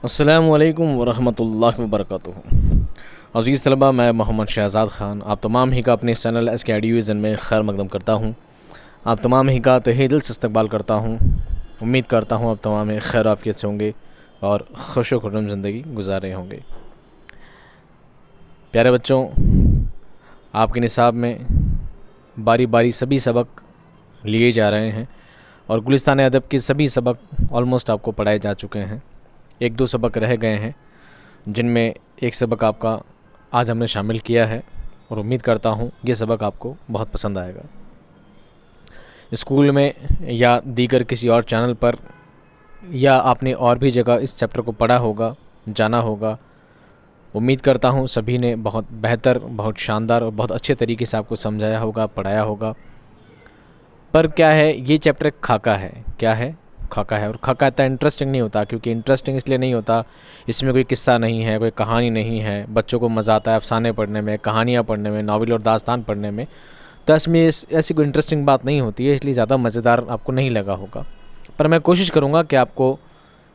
अस्सलामुअलैकुम वरहमतुल्लाहि वबरकातुहू। अज़ीज़ तलबा, मैं मोहम्मद शहज़ाद ख़ान आप तमाम ही का अपने चैनल SK Eduvision में खैर मकदम करता हूँ। आप तमाम ही का तहे दिल से इस्तकबाल करता हूँ। उम्मीद करता हूँ आप तमाम ही खैर आफियत से होंगे और खुश व खुर्रम ज़िंदगी गुजार रहे होंगे। प्यारे बच्चों, आपके निसाब में बारी बारी सभी सबक लिए जा रहे हैं और गुलिस्तान अदब के सभी सबक ऑलमोस्ट आपको पढ़ाए जा चुके हैं। एक दो सबक रह गए हैं जिनमें एक सबक आपका आज हमने शामिल किया है और उम्मीद करता हूँ ये सबक आपको बहुत पसंद आएगा। स्कूल में या दीगर किसी और चैनल पर या आपने और भी जगह इस चैप्टर को पढ़ा होगा, जाना होगा। उम्मीद करता हूँ सभी ने बहुत बेहतर, बहुत शानदार और बहुत अच्छे तरीके से आपको समझाया होगा, पढ़ाया होगा। पर क्या है, ये चैप्टर खाका है। क्या है? खाका है। और खाका इतना इंटरेस्टिंग नहीं होता, क्योंकि इंटरेस्टिंग इसलिए नहीं होता, इसमें कोई किस्सा नहीं है, कोई कहानी नहीं है। बच्चों को मज़ा आता है अफसाने पढ़ने में, कहानियाँ पढ़ने में, नावल और दास्तान पढ़ने में। तो इसमें ऐसी कोई इंटरेस्टिंग बात नहीं होती है, इसलिए ज़्यादा मज़ेदार आपको नहीं लगा होगा। पर मैं कोशिश करूँगा कि आपको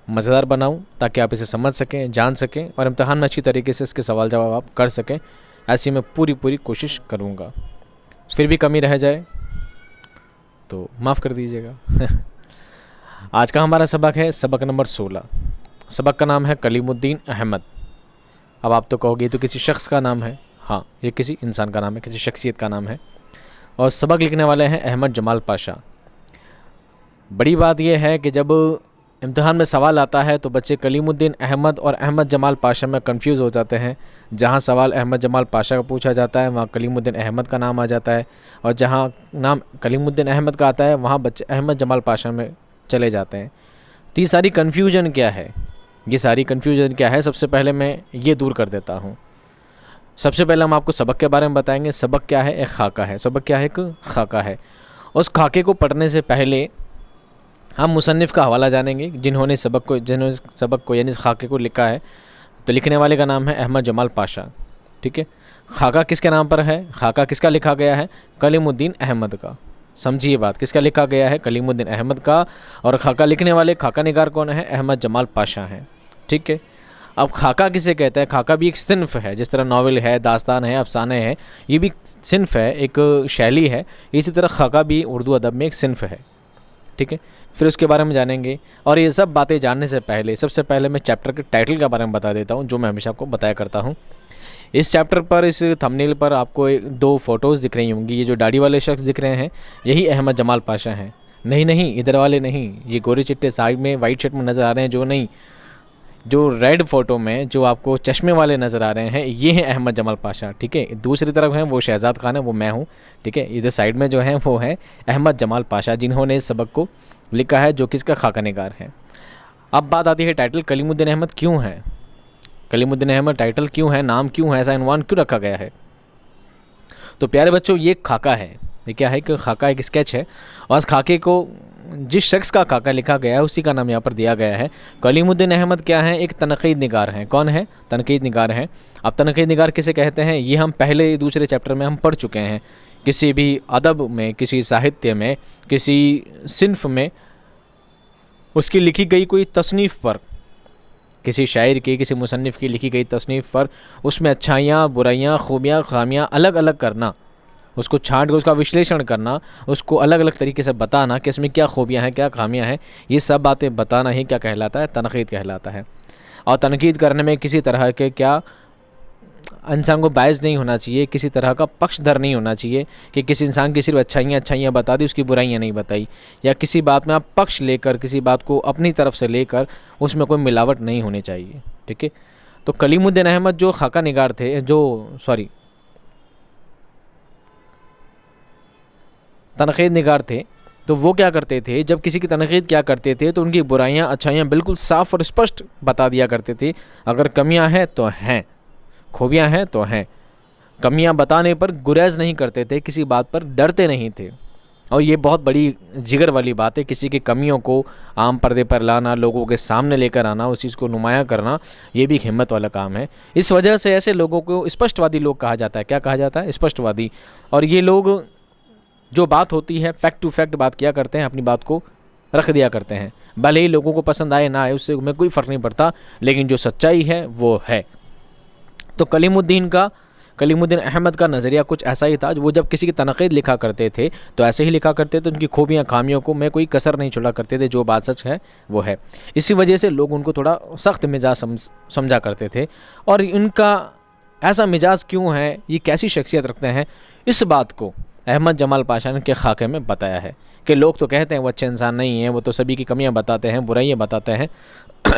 मज़ेदार बनाऊँ ताकि आप इसे समझ सकें, जान सकें और इम्तहान में अच्छी तरीके से इसके सवाल जवाब आप कर सकें। ऐसी मैं पूरी कोशिश करूँगा। फिर भी कमी रह जाए तो माफ़ कर दीजिएगा। आज का हमारा सबक है सबक नंबर 16। सबक का नाम है कलीमुद्दीन अहमद। अब आप तो कहोगे तो किसी शख्स का नाम है। हाँ, ये किसी इंसान का नाम है, किसी शख्सियत का नाम है और सबक लिखने वाले हैं अहमद जमाल पाशा। बड़ी बात यह है कि जब इम्तिहान में सवाल आता है तो बच्चे कलीमुद्दीन अहमद और अहमद जमाल पाशा में कंफ्यूज हो जाते हैं। जहाँ सवाल अहमद जमाल पाशा का पूछा जाता है वहाँ कलीमुद्दीन अहमद का नाम आ जाता है, और जहाँ नाम कलीमुद्दीन अहमद का आता है वहाँ बच्चे अहमद जमाल पाशा में चले जाते हैं। तो ये सारी कन्फ्यूजन क्या है? सबसे पहले मैं ये दूर कर देता हूँ। सबसे पहले हम आपको सबक के बारे में बताएंगे। सबक क्या है? एक खाका है। सबक क्या है? एक खाका है। उस खाके को पढ़ने से पहले हम मुसन्निफ़ का हवाला जानेंगे, जिन्होंने सबक को यानी खाके को लिखा है। तो लिखने वाले का नाम है अहमद जमाल पाशा। ठीक है। खाका किसके नाम पर है? खाका किसका लिखा गया है? कलीमुद्दीन अहमद का। समझिए बात, किसका लिखा गया है? कलीमुद्दीन अहमद का। और खाका लिखने वाले, खाका निगार कौन है? अहमद जमाल पाशा हैं। ठीक है। अब खाका किसे कहते हैं? खाका भी एक सिन्फ है। जिस तरह नावल है, दास्तान है, अफसाने हैं, ये भी सिन्फ है, एक शैली है। इसी तरह खाका भी उर्दू अदब में एक सिन्फ है। ठीक है। फिर उसके बारे में जानेंगे। और ये सब बातें जानने से पहले सबसे पहले मैं चैप्टर के टाइटल के बारे में बता देता हूँ, जो मैं हमेशा आपको बताया करता हूँ। इस चैप्टर पर, इस थंबनेल पर आपको दो फ़ोटोज़ दिख रही होंगी। ये जो दाढ़ी वाले शख्स दिख रहे हैं यही अहमद जमाल पाशा हैं। नहीं, इधर वाले नहीं, ये गोरे चिट्टे साइड में वाइट शर्ट में नज़र आ रहे हैं जो नहीं, जो रेड फ़ोटो में जो आपको चश्मे वाले नज़र आ रहे हैं ये हैं अहमद जमाल पाशा। ठीक है। दूसरी तरफ हैं वो शहज़ाद खान है, वो मैं हूँ। ठीक है। इधर साइड में जो हैं वो हैं अहमद जमाल पाशा, जिन्होंने इस सबक को लिखा है, जो कि इसका खाका निगार है। अब बात आती है टाइटल। कलीमुद्दीन अहमद क्यों है? कलीमुद्दीन अहमद टाइटल क्यों है, नाम क्यों है, ऐसा इनवान क्यों रखा गया है? तो प्यारे बच्चों, ये खाका है। ये क्या है कि खाका एक स्केच है, और इस खाके को जिस शख्स का खाका लिखा गया है उसी का नाम यहाँ पर दिया गया है। कलीमुद्दीन अहमद क्या है? एक तनकीद निगार हैं। कौन है? तनकीद निगार हैं। अब तनकीद निगार किसे कहते हैं ये हम पहले दूसरे चैप्टर में हम पढ़ चुके हैं। किसी भी अदब में, किसी साहित्य में, किसी सिन्फ में उसकी लिखी गई कोई तसनीफ़ पर, किसी शायर की, किसी मुसन्निफ़ की लिखी गई तसनीफ़ पर उसमें अच्छाइयाँ, बुराइयाँ, खूबियाँ, खामियाँ अलग अलग करना, उसको छांट कर उसका विश्लेषण करना, उसको अलग अलग तरीके से बताना कि इसमें क्या खूबियाँ हैं, क्या खामियाँ हैं, ये सब बातें बताना ही क्या कहलाता है? तनकीद कहलाता है। और तनकीद करने में किसी तरह के क्या इंसान को बायस नहीं होना चाहिए, किसी तरह का पक्षधर नहीं होना चाहिए कि किसी इंसान की सिर्फ अच्छाइयाँ बता दी, उसकी बुराइयाँ नहीं बताई, या किसी बात में आप पक्ष लेकर, किसी बात को अपनी तरफ से लेकर उसमें कोई मिलावट नहीं होनी चाहिए। ठीक है। तो कलीमुद्दीन अहमद जो खाका निगार थे, तनकीद निगार थे, तो वो क्या करते थे? जब किसी की तनकीद क्या करते थे तो उनकी बुराइयाँ, अच्छाइयाँ बिल्कुल साफ़ और स्पष्ट बता दिया करते थे। अगर कमियाँ हैं तो हैं, खूबियाँ हैं तो हैं। कमियाँ बताने पर गुरेज नहीं करते थे, किसी बात पर डरते नहीं थे। और ये बहुत बड़ी जिगर वाली बात है, किसी की कमियों को आम पर्दे पर लाना, लोगों के सामने लेकर आना, उस चीज़ को नुमायाँ करना, ये भी एक हिम्मत वाला काम है। इस वजह से ऐसे लोगों को स्पष्टवादी लोग कहा जाता है। क्या कहा जाता है? स्पष्टवादी। और ये लोग जो बात होती है फैक्ट टू फैक्ट बात किया करते हैं, अपनी बात को रख दिया करते हैं। भले ही लोगों को पसंद आए ना आए, उससे हमें कोई फ़र्क नहीं पड़ता, लेकिन जो सच्चाई है वो है। तो कलीमुद्दीन अहमद का नज़रिया कुछ ऐसा ही था। वो जब किसी की तनक़ीद लिखा करते थे तो ऐसे ही लिखा करते थे, उनकी खूबियाँ खामियों को में कोई कसर नहीं छोड़ा करते थे, जो बात सच है वो है। इसी वजह से लोग उनको थोड़ा सख्त मिजाज समझा करते थे। और इनका ऐसा मिजाज क्यों है, ये कैसी शख्सियत रखते हैं, इस बात को अहमद जमाल पाशा ने के खाके में बताया है कि लोग तो कहते हैं वो अच्छे इंसान नहीं हैं, वो तो सभी की कमियां बताते हैं, बुराइयां बताते हैं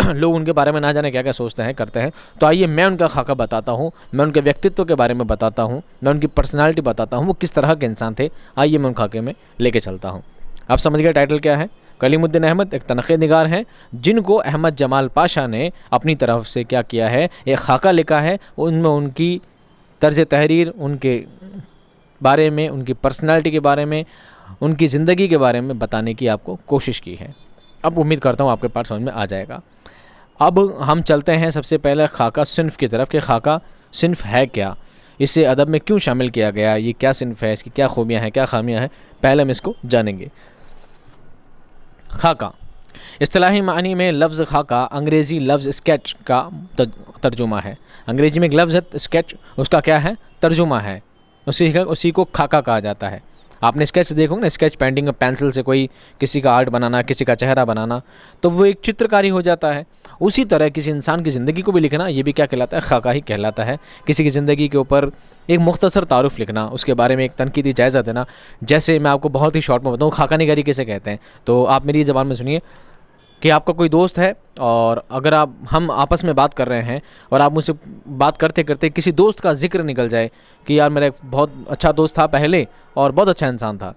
लोग उनके बारे में ना जाने क्या क्या सोचते हैं करते हैं। तो आइए मैं उनका खाका बताता हूँ, मैं उनके व्यक्तित्व के बारे में बताता हूँ, मैं उनकी पर्सनालिटी बताता हूँ, वो किस तरह के इंसान थे। आइए मैं उन खाके में लेके चलता हूँ। आप समझ गए टाइटल क्या है। कलीमुद्दीन अहमद एक तनक़ीद निगार हैं जिनको अहमद जमाल पाशा ने अपनी तरफ से क्या किया है, एक खाका लिखा है, उनमें उनकी तर्ज तहरीर, उनके बारे में, उनकी पर्सनालिटी के बारे में, उनकी ज़िंदगी के बारे में बताने की आपको कोशिश की है। अब उम्मीद करता हूँ आपके पास समझ में आ जाएगा। अब हम चलते हैं सबसे पहले खाका सिन्फ़ की तरफ कि खाका सिन्फ़ है क्या, इसे अदब में क्यों शामिल किया गया, ये क्या सिन्फ़ है, इसकी क्या खूबियाँ हैं, क्या खामियाँ हैं, पहले हम इसको जानेंगे। खाका इस्तिलाही मानी में लफ्ज़ खाका अंग्रेज़ी लफ्ज़ स्केच का तर्जुमा है। अंग्रेज़ी में एक लफ्ज़ है स्केच, उसका क्या है, तर्जुमा है, उसी को खाका कहा जाता है। आपने स्केच देखो ना, स्केच पेंटिंग में पेंसिल से कोई किसी का आर्ट बनाना, किसी का चेहरा बनाना, तो वो एक चित्रकारी हो जाता है। उसी तरह किसी इंसान की ज़िंदगी को भी लिखना, ये भी क्या कहलाता है, खाका ही कहलाता है। किसी की ज़िंदगी के ऊपर एक मुख्तसर तारुफ लिखना, उसके बारे में एक तनकीदी जायज़ा देना। जैसे मैं आपको बहुत ही शॉर्ट में बताऊँ खाका निगारी किसे कहते हैं, तो आप मेरी ज़बान में सुनिए कि आपका कोई दोस्त है और अगर हम आपस में बात कर रहे हैं और आप मुझसे बात करते करते किसी दोस्त का जिक्र निकल जाए कि यार मेरा एक बहुत अच्छा दोस्त था पहले और बहुत अच्छा इंसान था,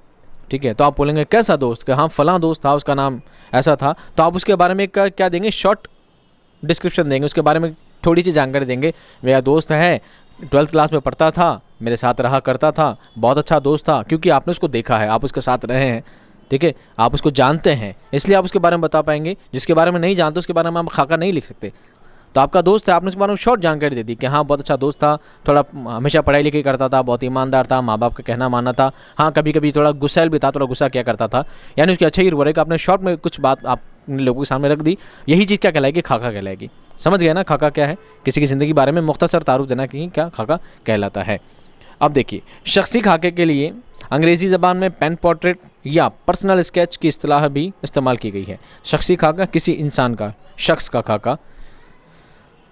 ठीक है, तो आप बोलेंगे कैसा दोस्त, कि हाँ फ़लाँ दोस्त था, उसका नाम ऐसा था। तो आप उसके बारे में क्या देंगे, शॉर्ट डिस्क्रिप्शन देंगे, उसके बारे में थोड़ी सी जानकारी देंगे। मेरा दोस्त है, 12th क्लास में पढ़ता था, मेरे साथ रहा करता था, बहुत अच्छा दोस्त था, क्योंकि आपने उसको देखा है, आप उसके साथ रहे हैं, ठीक है, आप उसको जानते हैं, इसलिए आप उसके बारे में बता पाएंगे। जिसके बारे में नहीं जानते उसके बारे में आप खाका नहीं लिख सकते। तो आपका दोस्त है, आपने उसके बारे में शॉर्ट जानकारी दे दी कि हाँ बहुत अच्छा दोस्त था, थोड़ा हमेशा पढ़ाई लिखाई करता था, बहुत ईमानदार था, माँ बाप का कहना मानना था, हाँ कभी कभी थोड़ा गुस्सैल भी था, थोड़ा गुस्सा किया करता था, यानी उसकी अच्छाई बुराई का आपने शॉर्ट में कुछ बात आप लोगों के सामने रख दी। यही चीज़ क्या कहलाएगी, खाका कहलाएगी। समझ गए ना खाका क्या है, किसी की ज़िंदगी के बारे में मुख्तसर तारुफ देना कि क्या खाका कहलाता है। अब देखिए, शख्सी खाके के लिए अंग्रेज़ी ज़बान में पेन पोर्ट्रेट या पर्सनल स्केच की इस्तिलाह भी इस्तेमाल की गई है। शख्सी खाका किसी इंसान का, शख्स का खाका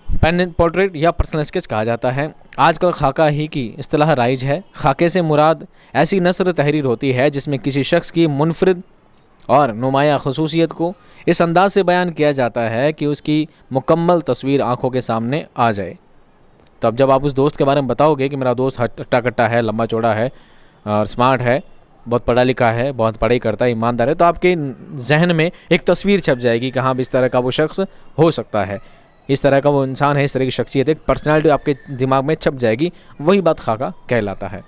पेन पोर्ट्रेट या पर्सनल स्केच कहा जाता है। आजकल खाका ही की इस्तिलाह राइज है। खाके से मुराद ऐसी नस्र तहरीर होती है जिसमें किसी शख्स की मुनफरिद और नुमाया खसूसियत को इस अंदाज से बयान किया जाता है कि उसकी मुकम्मल तस्वीर आँखों के सामने आ जाए। तो अब जब आप उस दोस्त के बारे में बताओगे कि मेरा दोस्त हट्टा कट्टा है, लंबा चौड़ा है और स्मार्ट है, बहुत पढ़ा लिखा है, बहुत पढ़ाई करता है, ईमानदार है, तो आपके जहन में एक तस्वीर छप जाएगी कि हाँ इस तरह का वो शख्स हो सकता है, इस तरह का वो इंसान है, इस तरह की शख्सियत, एक पर्सनैलिटी आपके दिमाग में छप जाएगी। वही बात खाका कहलाता है।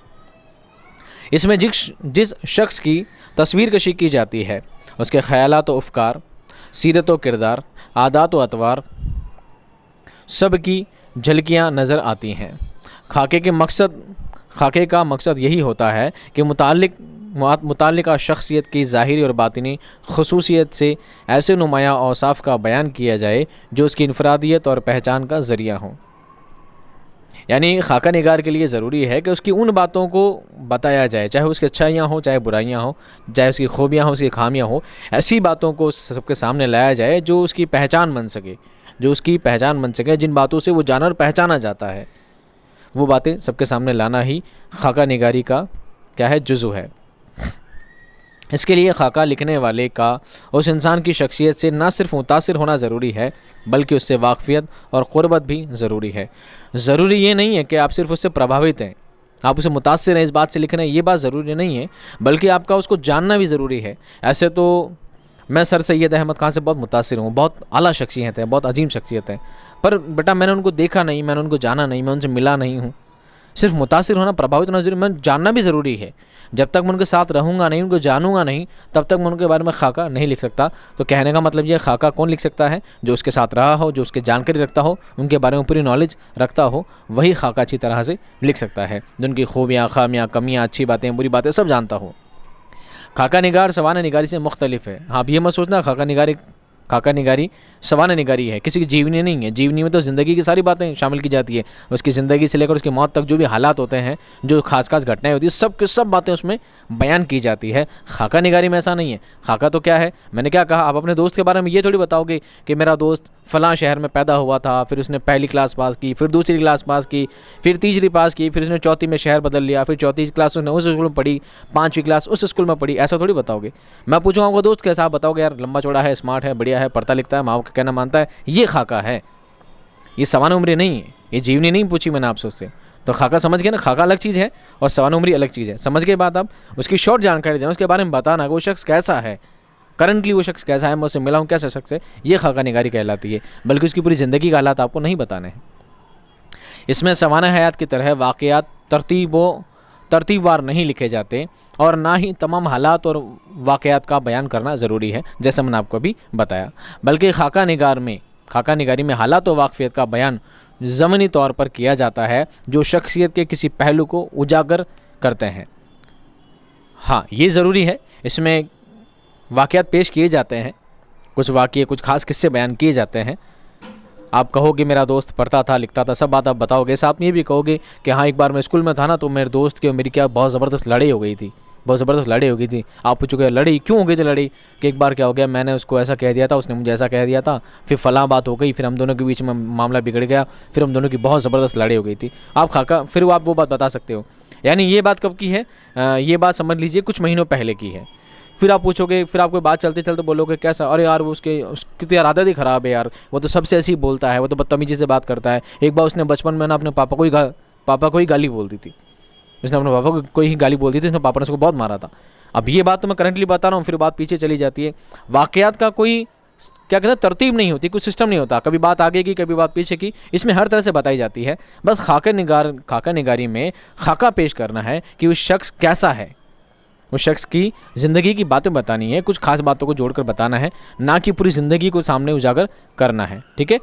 इसमें जिस शख्स की तस्वीर कशी की जाती है उसके ख़यालात व अफ़कार, सीरत व किरदार, आदात व अतवार सब की झलकियाँ नज़र आती हैं। खाके का मकसद यही होता है कि मुताल्लिका शख्सियत की ज़ाहिरी और बातिनी खसूसियत से ऐसे नुमाया औसाफ का बयान किया जाए जो उसकी इनफरादियत और पहचान का ज़रिया हो। यानी खाका निगार के लिए ज़रूरी है कि उसकी उन बातों को बताया जाए, चाहे उसकी अच्छाइयाँ हों, चाहे बुराइयाँ हों, चाहे उसकी खूबियाँ हों, उसकी खामियाँ हों, ऐसी बातों को सबके सामने लाया जाए जो उसकी पहचान बन सके, जिन बातों से वो जाना और पहचाना जाता है, वो बातें सबके सामने लाना ही खाका निगारी का क्या है, जुज़ू है। इसके लिए खाका लिखने वाले का उस इंसान की शख्सियत से ना सिर्फ मुतासिर होना ज़रूरी है बल्कि उससे वाक़फ़ियत और क़ुरबत भी ज़रूरी है। ज़रूरी ये नहीं है कि आप सिर्फ उससे प्रभावित हैं, आप उसे मुतासिर हैं इस बात से लिख रहे हैं, ये बात ज़रूरी नहीं है, बल्कि आपका उसको जानना भी ज़रूरी है। ऐसे तो मैं सर सैयद अहमद खान से बहुत मुतासिर हूँ, बहुत आला शख्सियत है, बहुत अजीम शख्सियत है, पर बेटा मैंने उनको देखा नहीं, मैंने उनको जाना नहीं, मैं उनसे मिला नहीं हूँ। सिर्फ मुतासिर होना, प्रभावित होना ज़रूरी, मैं जानना भी ज़रूरी है। जब तक मैं उनके साथ रहूँगा नहीं, उनको जानूंगा नहीं, तब तक मैं उनके बारे में खाका नहीं लिख सकता। तो कहने का मतलब ये, खाका कौन लिख सकता है, जो उसके साथ रहा हो, जो उसकी जानकारी रखता हो, उनके बारे में पूरी नॉलेज रखता हो, वही खाका अच्छी तरह से लिख सकता है, जो उनकी खूबियाँ, खामियाँ, कमियाँ, अच्छी बातें, बुरी बातें सब जानता हो। खाका निगार सवाना निगारी से मुख्तलिफ है। हाँ, अब ये मत सोचना खाका निगारी खाका निगारी सवाना निगारी है, किसी की जीवनी नहीं है। जीवनी में तो ज़िंदगी की सारी बातें शामिल की जाती है, उसकी ज़िंदगी से लेकर उसकी मौत तक जो भी हालात होते हैं, जो खास खास घटनाएं होती है, सब की सब बातें उसमें बयान की जाती है। खाका निगारी में ऐसा नहीं है। खाका तो क्या है, मैंने क्या कहा, आप अपने दोस्त के बारे में ये थोड़ी बताओगे कि मेरा दोस्त फ़लाँ शहर में पैदा हुआ था, फिर उसने पहली क्लास पास की, फिर दूसरी क्लास पास की, फिर तीसरी पास की, फिर उसने चौथी में शहर बदल लिया, फिर चौथी क्लास उसने उस स्कूल में पढ़ी, पाँचवीं क्लास उस स्कूल में पढ़ी। ऐसा थोड़ी बताओगे। मैं पूछूँगा आपको दोस्त कैसा, आप बताओगे यार लंबा चौड़ा है, स्मार्ट है, बढ़िया है, पढ़ता लिखता है, माँ का कहना मानता है। ये खाका है, ये सवाना उम्री नहीं है, ये जीवनी नहीं पूछी मैंने आपसे उससे। तो खाका समझ गए ना, खाका अलग चीज़ है और सवाना उम्री अलग चीज़ है। समझ गए बात आप। उसकी शॉर्ट जानकारी देना, उसके बारे में बताना वो शख्स कैसा है, करंटली वो शख्स कैसा है, मैं उससे मिला हूँ, कैसा शख्स है, ये खाका निगारी कहलाती है। बल्कि उसकी पूरी ज़िंदगी का हालात आपको नहीं बताने हैं। इसमें सवाना हयात की तरह वाक़यात तरतीबवार नहीं लिखे जाते और ना ही तमाम हालात और वाक़यात का बयान करना ज़रूरी है, जैसा मैंने आपको अभी बताया। बल्कि खाका निगारी में हालात और वाक़फ़ियत का बयान ज़मनी तौर पर किया जाता है जो शख्सियत के किसी पहलू को उजागर करते हैं। हाँ, ये ज़रूरी है, इसमें वाक़यात पेश किए जाते हैं, कुछ वाक़ये, कुछ ख़ास किस्से बयान किए जाते हैं। आप कहोगे मेरा दोस्त पढ़ता था, लिखता था, सब बात आप बताओगे। साथ में ये भी कहोगे कि हाँ, एक बार मैं स्कूल में था ना, तो मेरे दोस्त की और मेरी क्या बहुत ज़बरदस्त लड़ाई हो गई थी। आप पूछोगे लड़ाई क्यों हो गई थी लड़ाई, कि एक बार क्या हो गया, मैंने उसको ऐसा कह दिया था, उसने मुझे ऐसा कह दिया था, फिर फ़लाँ बात हो गई, फिर हम दोनों के बीच में मामला बिगड़ गया, फिर हम दोनों की बहुत ज़बरदस्त लड़ाई हो गई थी। आप खाका, फिर आप वो बात बता सकते हो। यानी ये बात कब की है, ये बात समझ लीजिए कुछ महीनों पहले की है। फिर आप पूछोगे, फिर आपको बात चलते चलते बोलोगे कैसा, अरे यार वो उसकी तो यार आदत ही ख़राब है यार, वो तो सबसे ऐसे ही बोलता है, वो तो बदतमीजी से बात करता है। एक बार उसने बचपन में ना अपने पापा को ही गाली बोल दी थी, उसने अपने पापा को ही गाली बोल दी थी, उसने पापा ने उसको बहुत मारा था। अब ये बात तो मैं करंटली बता रहा हूँ, फिर बात पीछे चली जाती है। वाक़यात का कोई क्या कहते हैं तरतीब नहीं होती, कुछ सिस्टम नहीं होता, कभी बात आगे की कभी बात पीछे की, इसमें हर तरह से बताई जाती है। बस खाका निगारी में खाका पेश करना है कि उस शख्स कैसा है, उस शख्स की ज़िंदगी की बातें बतानी है, कुछ खास बातों को जोड़कर बताना है, ना कि पूरी ज़िंदगी को सामने उजागर करना है। ठीक है,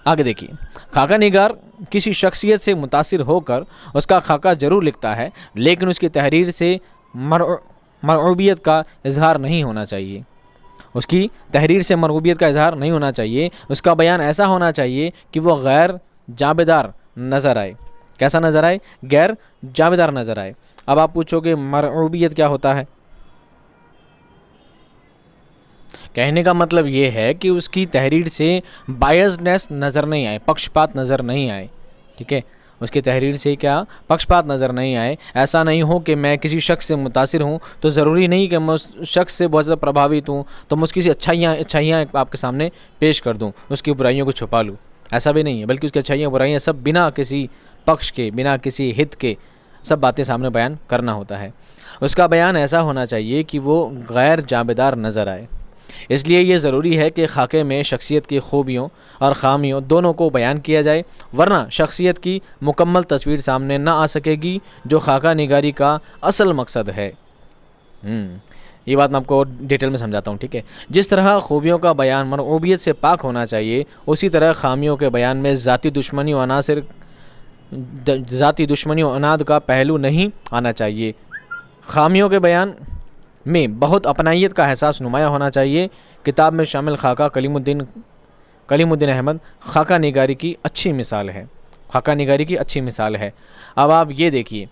आगे देखिए। खाका निगार किसी शख्सियत से मुतासिर होकर उसका खाका ज़रूर लिखता है, लेकिन उसकी तहरीर से मरऊबियत का इजहार नहीं होना चाहिए। उसकी तहरीर से मरऊबियत का इजहार नहीं होना चाहिए। उसका बयान ऐसा होना चाहिए कि वो गैर जाबेदार नज़र आए। कैसा नज़र आए? गैर जाबेदार नज़र आए। अब आप पूछोगे मरऊबियत क्या होता है? कहने का मतलब ये है कि उसकी तहरीर से बायसनेस नज़र नहीं आए, पक्षपात नज़र नहीं आए। ठीक है, उसकी तहरीर से क्या पक्षपात नज़र नहीं आए। ऐसा नहीं हो कि मैं किसी शख्स से मुतासिर हूँ तो ज़रूरी नहीं कि मैं उस शख्स से बहुत ज़्यादा प्रभावित हूँ तो मैं उसकी अच्छाइयाँ आपके सामने पेश कर दूँ, उसकी बुराइयों को छुपा लूँ। ऐसा भी नहीं है, बल्कि उसकी अच्छाइयाँ बुराइयाँ सब बिना किसी पक्ष के, बिना किसी हित के सब बातें सामने बयान करना होता है। उसका बयान ऐसा होना चाहिए कि वो गैर जाबेदार नज़र आए। इसलिए ये ज़रूरी है कि खाके में शख्सियत की खूबियों और ख़ामियों दोनों को बयान किया जाए, वरना शख्सियत की मुकम्मल तस्वीर सामने ना आ सकेगी, जो खाका निगारी का असल मकसद है। ये बात मैं आपको डिटेल में समझाता हूँ। ठीक है, जिस तरह खूबियों का बयान मरऊबियत से पाक होना चाहिए, उसी तरह ख़ामियों के बयान में ज़ाती दुश्मनी और अनाद का पहलू नहीं आना चाहिए। ख़ामियों के बयान में बहुत अपनाइयत का एहसास नुमाया होना चाहिए। किताब में शामिल खाका कलीमुद्दीन अहमद खाका निगारी की अच्छी मिसाल है। अब आप ये देखिए,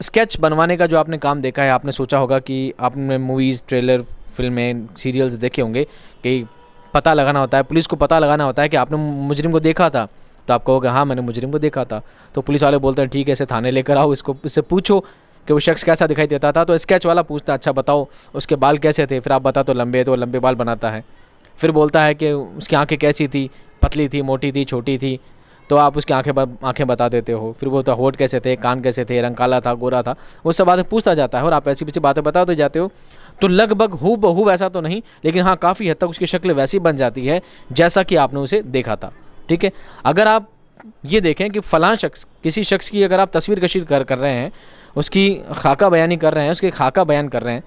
स्केच बनवाने का जो आपने काम देखा है, आपने सोचा होगा कि आपने मूवीज़, ट्रेलर, फिल्में, सीरियल्स देखे होंगे कि पता लगाना होता है, पुलिस को पता लगाना होता है कि आपने मुजरिम को देखा था, तो आप कहोगे हाँ मैंने मुजरिम को देखा था। तो पुलिस वाले बोलते हैं ठीक है, इसे थाने लेकर आओ, इससे पूछो कि वो शख्स कैसा दिखाई देता था। तो स्केच वाला पूछता है अच्छा बताओ उसके बाल कैसे थे, फिर आप बता तो लंबे बाल बनाता है। फिर बोलता है कि उसकी आंखें कैसी थी, पतली थी, मोटी थी, छोटी थी, तो आप उसकी आंखें बता देते हो। फिर बोलता होठ कैसे थे, कान कैसे थे, रंग काला था, गोरा था, वो सब बातें पूछता जाता है और आप ऐसी पीछे बातें बताते जाते हो। तो लगभग हूबहू वैसा तो नहीं, लेकिन हाँ काफ़ी हद तक उसकी शक्ल वैसी बन जाती है जैसा कि आपने उसे देखा था। ठीक है, अगर आप ये देखें कि फ़लाँ शख्स, किसी शख्स की अगर आप तस्वीर कशी कर रहे हैं, उसकी खाका बयानी कर रहे हैं, उसके खाका बयान कर रहे हैं,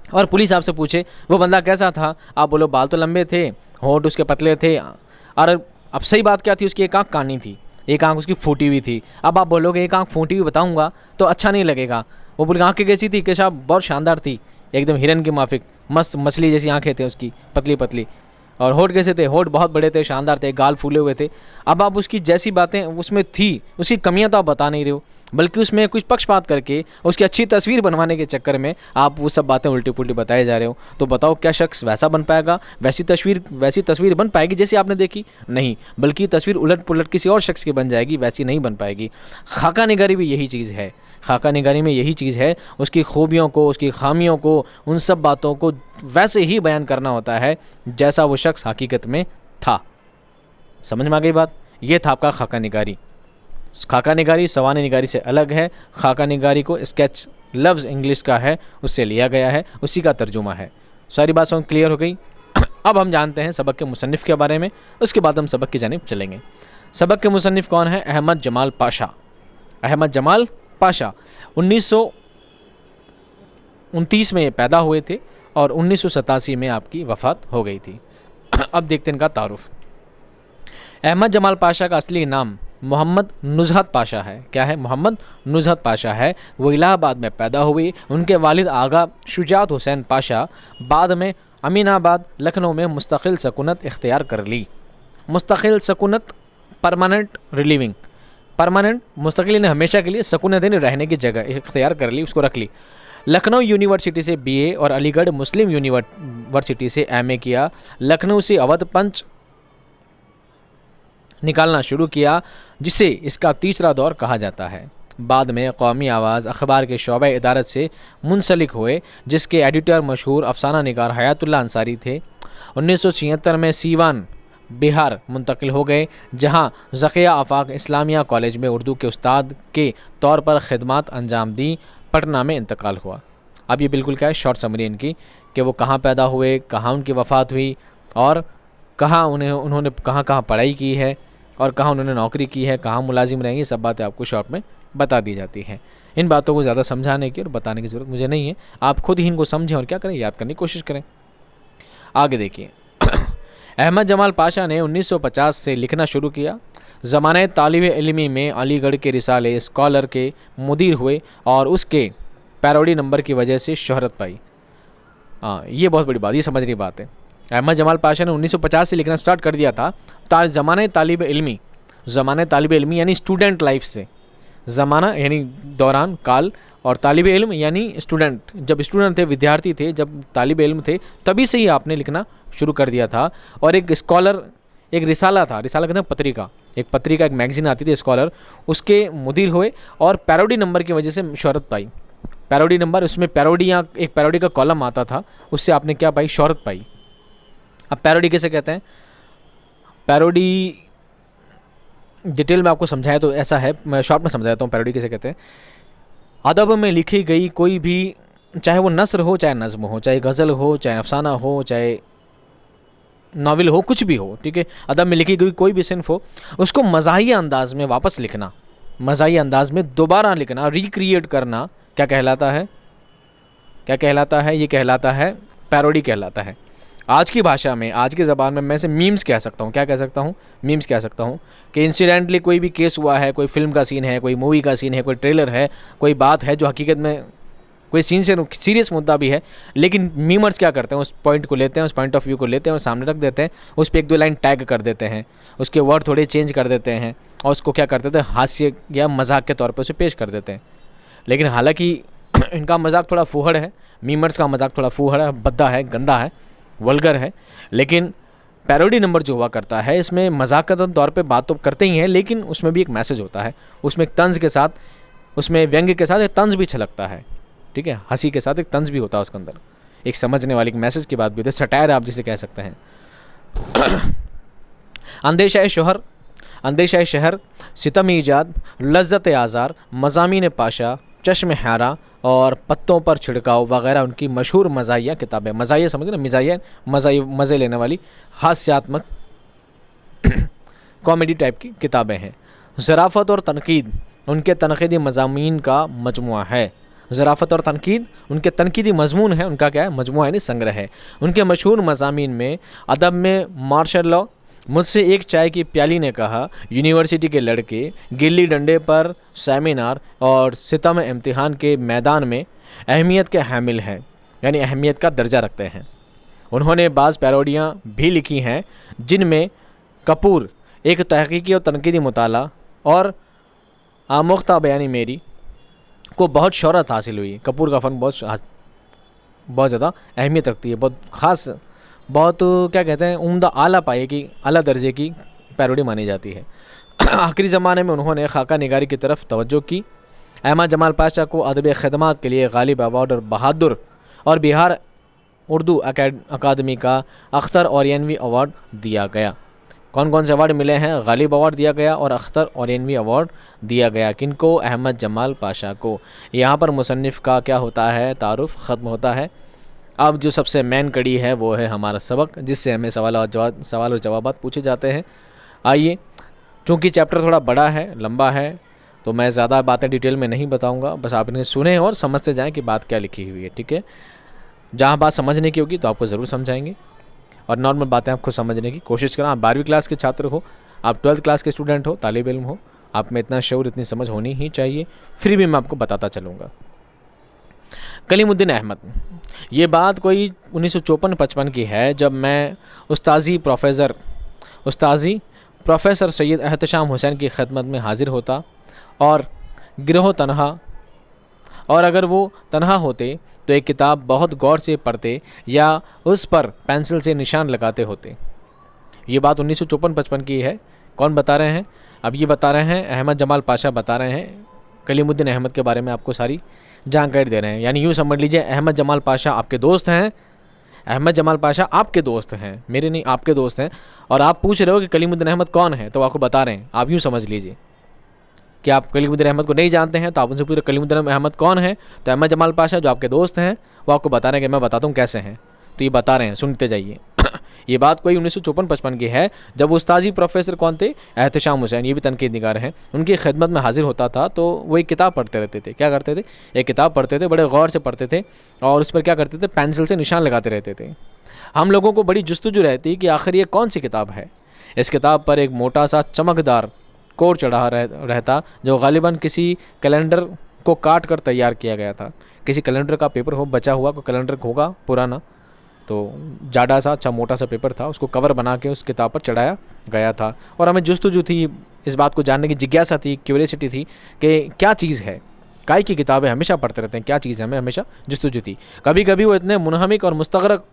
और पुलिस आपसे पूछे वो बंदा कैसा था, आप बोलो बाल तो लंबे थे, होंठ उसके पतले थे, और अब सही बात क्या थी, उसकी एक आँख कानी थी, एक आँख उसकी फूटी हुई थी। अब आप बोलोगे एक आँख फूटी हुई बताऊंगा तो अच्छा नहीं लगेगा। वो बोले आँखें कैसी थी, कि साहब बहुत शानदार थी, एकदम हिरन की माफिक, मस्त मछली जैसी आंखें थे उसकी, पतली पतली। और होठ कैसे थे, होठ बहुत बड़े थे, शानदार थे, गाल फूले हुए थे। अब आप उसकी जैसी बातें उसमें थी, उसकी कमियां तो आप बता नहीं रहे हो, बल्कि उसमें कुछ पक्षपात करके उसकी अच्छी तस्वीर बनवाने के चक्कर में आप वो सब बातें उल्टी पुल्टी बताए जा रहे हो। तो बताओ क्या शख्स वैसा बन पाएगा, वैसी तस्वीर बन पाएगी जैसी आपने देखी? नहीं, बल्कि तस्वीर उलट पुलट किसी और शख्स की बन जाएगी, वैसी नहीं बन पाएगी। खाका निगारी भी यही चीज़ है, खाका निगारी में यही चीज़ है, उसकी खूबियों को, उसकी खामियों को, उन सब बातों को वैसे ही बयान करना होता है जैसा वो शख्स हकीकत में था। समझ में आ गई बात? ये था आपका खाका निगारी। खाका निगारी सवाने निगारी से अलग है। खाका निगारी को स्केच लफ्ज़ इंग्लिश का है, उससे लिया गया है, उसी का तर्जुमा है। सारी बात समझ क्लियर हो गई? अब हम जानते हैं सबक के मुसन्निफ़ के बारे में, उसके बाद हम सबक की जानिब चलेंगे। सबक के मुसन्निफ़ कौन है? अहमद जमाल पाशा। अहमद जमाल पाशा 1929 में ये पैदा हुए थे और 1987 में आपकी वफ़ात हो गई थी। अब देखते हैं इनका तारुफ। अहमद जमाल पाशा का असली नाम मोहम्मद नुज़हत पाशा है। क्या है? मोहम्मद नुज़हत पाशा है। वो इलाहाबाद में पैदा हुए। उनके वालिद आगा शुजात हुसैन पाशा बाद में अमीनाबाद लखनऊ में मुस्तकिल सकूनत इख्तियार कर ली। मुस्तकिल सकूनत, परमानेंट रिलीविंग, परमानेंट मुस्तकिल ने हमेशा के लिए, सकूनत यानी रहने की जगह इख्तियार कर ली, उसको रख ली। लखनऊ यूनिवर्सिटी से बीए और अलीगढ़ मुस्लिम यूनिवर्सिटी से एमए किया। लखनऊ से अवध पंच निकालना शुरू किया, जिसे इसका तीसरा दौर कहा जाता है। बाद में कौमी आवाज़ अखबार के शोबे इदारत से मुंसलिक हुए, जिसके एडिटर मशहूर अफसाना निगार हयातुल्लाह अंसारी थे। 1976 में सीवान बिहार मुंतकिल हो गए, जहां ज़किया आफाक इस्लामिया कॉलेज में उर्दू के उस्ताद के तौर पर खिदमत अंजाम दी। पटना में इंतकाल हुआ। अब ये बिल्कुल क्या है, शॉर्ट समरी इनकी, कि वो कहाँ पैदा हुए, कहाँ उनकी वफ़ात हुई और कहाँ उन्होंने कहाँ पढ़ाई की है और कहाँ उन्होंने नौकरी की है, कहाँ मुलाजिम रहेंगे, सब बातें आपको शॉर्ट में बता दी जाती हैं। इन बातों को ज़्यादा समझाने की और बताने की ज़रूरत मुझे नहीं है, आप खुद ही इनको समझें और क्या करें, याद करने की कोशिश करें। आगे देखिए। अहमद जमाल पाशा ने 1950 से लिखना शुरू किया। ज़माने तालिब इल्मी में अलीगढ़ के रिसाले स्कॉलर के मुदीर हुए और उसके पैरोडी नंबर की वजह से शोहरत पाई। ये बहुत बड़ी बात, ये समझ रही बात है। अहमद जमाल पाशा ने 1950 से लिखना स्टार्ट कर दिया था। ज़माने तालिब इल्मी यानी स्टूडेंट लाइफ से, ज़माना यानी दौरान काल, और तालिब इल्म यानी स्टूडेंट, जब स्टूडेंट थे, विद्यार्थी थे, जब तालिब इल्म थे, तभी से ही आपने लिखना शुरू कर दिया था। और एक स्कॉलर, एक रिसाला था, रिसाला कहते हैं पत्रिका, एक पत्रिका, एक मैगज़ीन आती थी स्कॉलर, उसके मुदीर हुए और पैरोडी नंबर की वजह से शोहरत पाई। पैरोडी नंबर, उसमें पैरोडियाँ, एक पैरोडी का कॉलम आता था, उससे आपने क्या पाई, शोहरत पाई। अब पैरोडी कैसे कहते हैं, पैरोडी डिटेल में आपको समझाया तो ऐसा है, मैं शॉर्ट में समझाता हूँ पैरोडी कैसे कहते हैं। अदब में लिखी गई कोई भी, चाहे वो नस्र हो, चाहे नज़्म हो, चाहे गज़ल हो, चाहे अफसाना हो, चाहे नावल हो, कुछ भी हो, ठीक है, अदब में लिखी गई कोई भी सिन्फ हो, उसको मज़ाहिया अंदाज में वापस लिखना, मज़ाहिया अंदाज में दोबारा लिखना, रिक्रिएट करना, क्या कहलाता है, क्या कहलाता है? ये कहलाता है पैरोडी कहलाता है। आज की भाषा में, आज की ज़बान में मैं इसे मीम्स कह सकता हूँ। क्या कह सकता हूँ? मीम्स कह सकता हूँ कि इंसिडेंटली कोई भी केस हुआ है, कोई फिल्म का सीन है, कोई मूवी का सीन है, कोई ट्रेलर है, कोई बात है जो हकीकत में कोई सीन से सीरियस मुद्दा भी है, लेकिन मीमर्स क्या करते हैं, उस पॉइंट को लेते हैं, उस पॉइंट ऑफ व्यू को लेते हैं और सामने रख देते हैं, उस पर एक दो लाइन टैग कर देते हैं, उसके वर्ड थोड़े चेंज कर देते हैं और उसको क्या करते थे, हास्य या मजाक के तौर पर उसे पेश कर देते हैं। लेकिन हालांकि इनका मजाक थोड़ा फूहड़ है, मीमर्स का मजाक थोड़ा फूहड़ है, भद्दा है, गंदा है, वल्गर है। लेकिन पैरोडी नंबर जो हुआ करता है, इसमें मजाकतन तौर पे बात तो करते ही हैं, लेकिन उसमें भी एक मैसेज होता है, उसमें एक तंज के साथ, उसमें व्यंग्य के साथ एक तंज भी छलकता है, ठीक है, हंसी के साथ एक तंज भी होता है उसके अंदर, एक समझने वाली, एक मैसेज की बात भी होती है, सटायर आप जिसे कह सकते हैं। अंदेशा शहर, सितम ईजाद, लज्जत आज़ार, मज़ामीन पाशा, चश्म हैरा और पत्तों पर छिड़काव वगैरह उनकी मशहूर मज़ाहिया किताबें। मज़ाहिया समझ ना, मिजाहिया, मज़े लेने वाली, हास्यात्मक कॉमेडी टाइप की किताबें हैं। ज़राफ़त और तनकीद उनके तनक़ीदी मज़ामीन का मजमुआ है। ज़राफ़त और तनकीद उनके तनकीदी मजमून है, उनका क्या है, मजमुआ यानी संग्रह है। उनके मशहूर मज़ामीन में अदब में मार्शल लॉ, मुझसे एक चाय की प्याली ने कहा, यूनिवर्सिटी के लड़के, गिल्ली डंडे पर सेमिनार और सितम इम्तिहान के मैदान में अहमियत के हामिल हैं। यानी अहमियत का दर्जा रखते हैं। उन्होंने बाज़ पैरोडियाँ भी लिखी हैं जिनमें कपूर एक तहकीकी और तनकीदी मुताला और आमुख्ता बयानी मेरी को बहुत शोहरत हासिल हुई। कपूर का फ़न बहुत ज़्यादा अहमियत रखती है, बहुत ख़ास, बहुत क्या कहते हैं, उम्दा आला पाए की, आला दर्जे की पैरोडी मानी जाती है। आखिरी ज़माने में उन्होंने खाका निगारी की तरफ तवज्जो की। अहमद जमाल पाशा को अदब खदमात के लिए गालिब अवार्ड और बहादुर और बिहार उर्दू अकादमी का अख्तर ओरियनवी अवार्ड दिया गया। कौन कौन से अवार्ड मिले हैं? गालिब अवार्ड दिया गया और अख्तर ओरियनवी अवार्ड दिया गया। किनको? अहमद जमाल पाशा को। यहाँ पर मुसन्निफ़ का क्या होता है, तारुफ ख़त्म होता है। अब जो सबसे मेन कड़ी है वो है हमारा सबक, जिससे हमें सवाल और जवाब पूछे जाते हैं। आइए, चूँकि चैप्टर थोड़ा बड़ा है, लंबा है, तो मैं ज़्यादा बातें डिटेल में नहीं बताऊँगा, बस आप इन्हें सुने और समझते जाएँ कि बात क्या लिखी हुई है, ठीक है। जहाँ बात समझने की होगी तो आपको ज़रूर समझाएंगे और नॉर्मल बातें आपको समझने की कोशिश करें। आप 12वीं क्लास के छात्र हो, आप 12th क्लास के स्टूडेंट हो, तालिब इल्म हो, आप में इतना शऊर, इतनी समझ होनी ही चाहिए। फिर भी मैं आपको बताता चलूँगा। कलीमुद्दीन अहमद, ये बात कोई 1954-55 की है, जब मैं उस्ताजी प्रोफ़ेसर सैयद एहतशाम हुसैन की खिदमत में हाज़िर होता और गिरोह तनहा, और अगर वो तनहा होते तो एक किताब बहुत गौर से पढ़ते या उस पर पेंसिल से निशान लगाते होते। ये बात 1954-55 की है। कौन बता रहे हैं? अब ये बता रहे हैं अहमद जमाल पाशा बता रहे हैं। कलीमुद्दीन अहमद के बारे में आपको सारी जानकारी दे रहे हैं। यानी यूँ समझ लीजिए, अहमद जमाल पाशा आपके दोस्त हैं, अहमद जमाल पाशा आपके दोस्त हैं, मेरे नहीं, आपके दोस्त हैं। और आप पूछ रहे हो कि कलीमुद्दीन अहमद कौन है, तो आपको बता रहे हैं। आप यूँ समझ लीजिए कि आप कलीमुद्दीन अहमद को नहीं जानते हैं, तो आप उनसे पूछे कलीमुद्दीन अहमद कौन है, तो अहमद जमाल पाशा जो आपके दोस्त हैं वो आपको बता रहे हैं कि मैं बताता हूँ कैसे हैं। तो ये बता रहे हैं, सुनते जाइए। ये बात कोई 1954-55 की है, जब उस्ताजी प्रोफ़ेसर कौन थे? एहतशाम हुसैन, ये भी तनकीद निगार हैं। उनकी खिदमत में हाजिर होता था तो वो एक किताब पढ़ते रहते थे। क्या करते थे? एक किताब पढ़ते थे, बड़े गौर से पढ़ते थे और उस पर क्या करते थे? पेंसिल से निशान लगाते रहते थे। हम लोगों को बड़ी जुस्तजू रहती कि आखिर ये कौन सी किताब है। इस किताब पर एक मोटा सा चमकदार कोर चढ़ा रहता, जो गालिबन किसी कैलेंडर को काट कर तैयार किया गया था। किसी कैलेंडर का पेपर हो, बचा हुआ कोई कैलेंडर होगा पुराना, तो जाडा सा अच्छा मोटा सा पेपर था, उसको कवर बना के उस किताब पर चढ़ाया गया था। और हमें जुस्तजू थी, इस बात को जानने की जिज्ञासा थी, क्यूरियोसिटी थी कि क्या चीज़ है। काय की किताबें हमेशा पढ़ते रहते हैं, क्या चीज़ है, हमें हमेशा जुस्तजू थी। कभी कभी वो इतने मुनहमिक और मुस्तगरक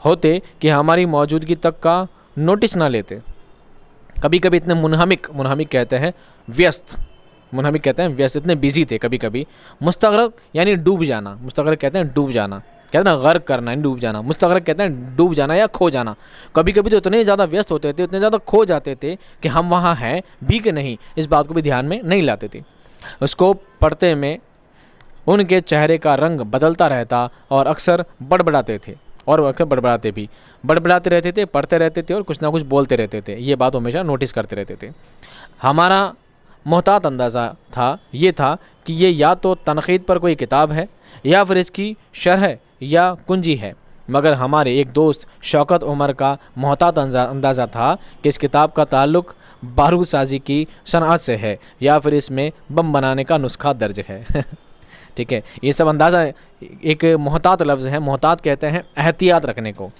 होते कि हमारी मौजूदगी तक का नोटिस ना लेते। कभी कभी इतने मुनहमिक कहते हैं व्यस्त, मुनहमिक कहते हैं व्यस्त, इतने बिजी थे। कभी कभी मुस्तगरक यानी डूब जाना, मुस्तगरक कहते हैं डूब जाना, कहते हैं ना गर्क करना, डूब जाना। मुस्तगरक कहते हैं डूब जाना या खो जाना। कभी कभी तो इतने ज़्यादा व्यस्त होते थे, इतने ज़्यादा खो जाते थे कि हम वहाँ हैं भी कि नहीं, इस बात को भी ध्यान में नहीं लाते थे। उसको पढ़ते में उनके चेहरे का रंग बदलता रहता और अक्सर बड़बड़ाते थे, और अक्सर बड़बड़ाते रहते थे, पढ़ते रहते थे और कुछ ना कुछ बोलते रहते थे। ये बात हमेशा नोटिस करते रहते थे। हमारा मोहतात अंदाज़ा था, ये था कि ये या तो तनक़ीद पर कोई किताब है या फिर इसकी शरह या कुंजी है। मगर हमारे एक दोस्त शौकत उमर का मोहतात अंदाज़ा था कि इस किताब का ताल्लुक़ बारूद साजी की सनअत से है या फिर इसमें बम बनाने का नुस्खा दर्ज है। ठीक है, ये सब अंदाज़ा एक मोहतात लफ्ज़ है। मोहतात कहते हैं एहतियात रखने को,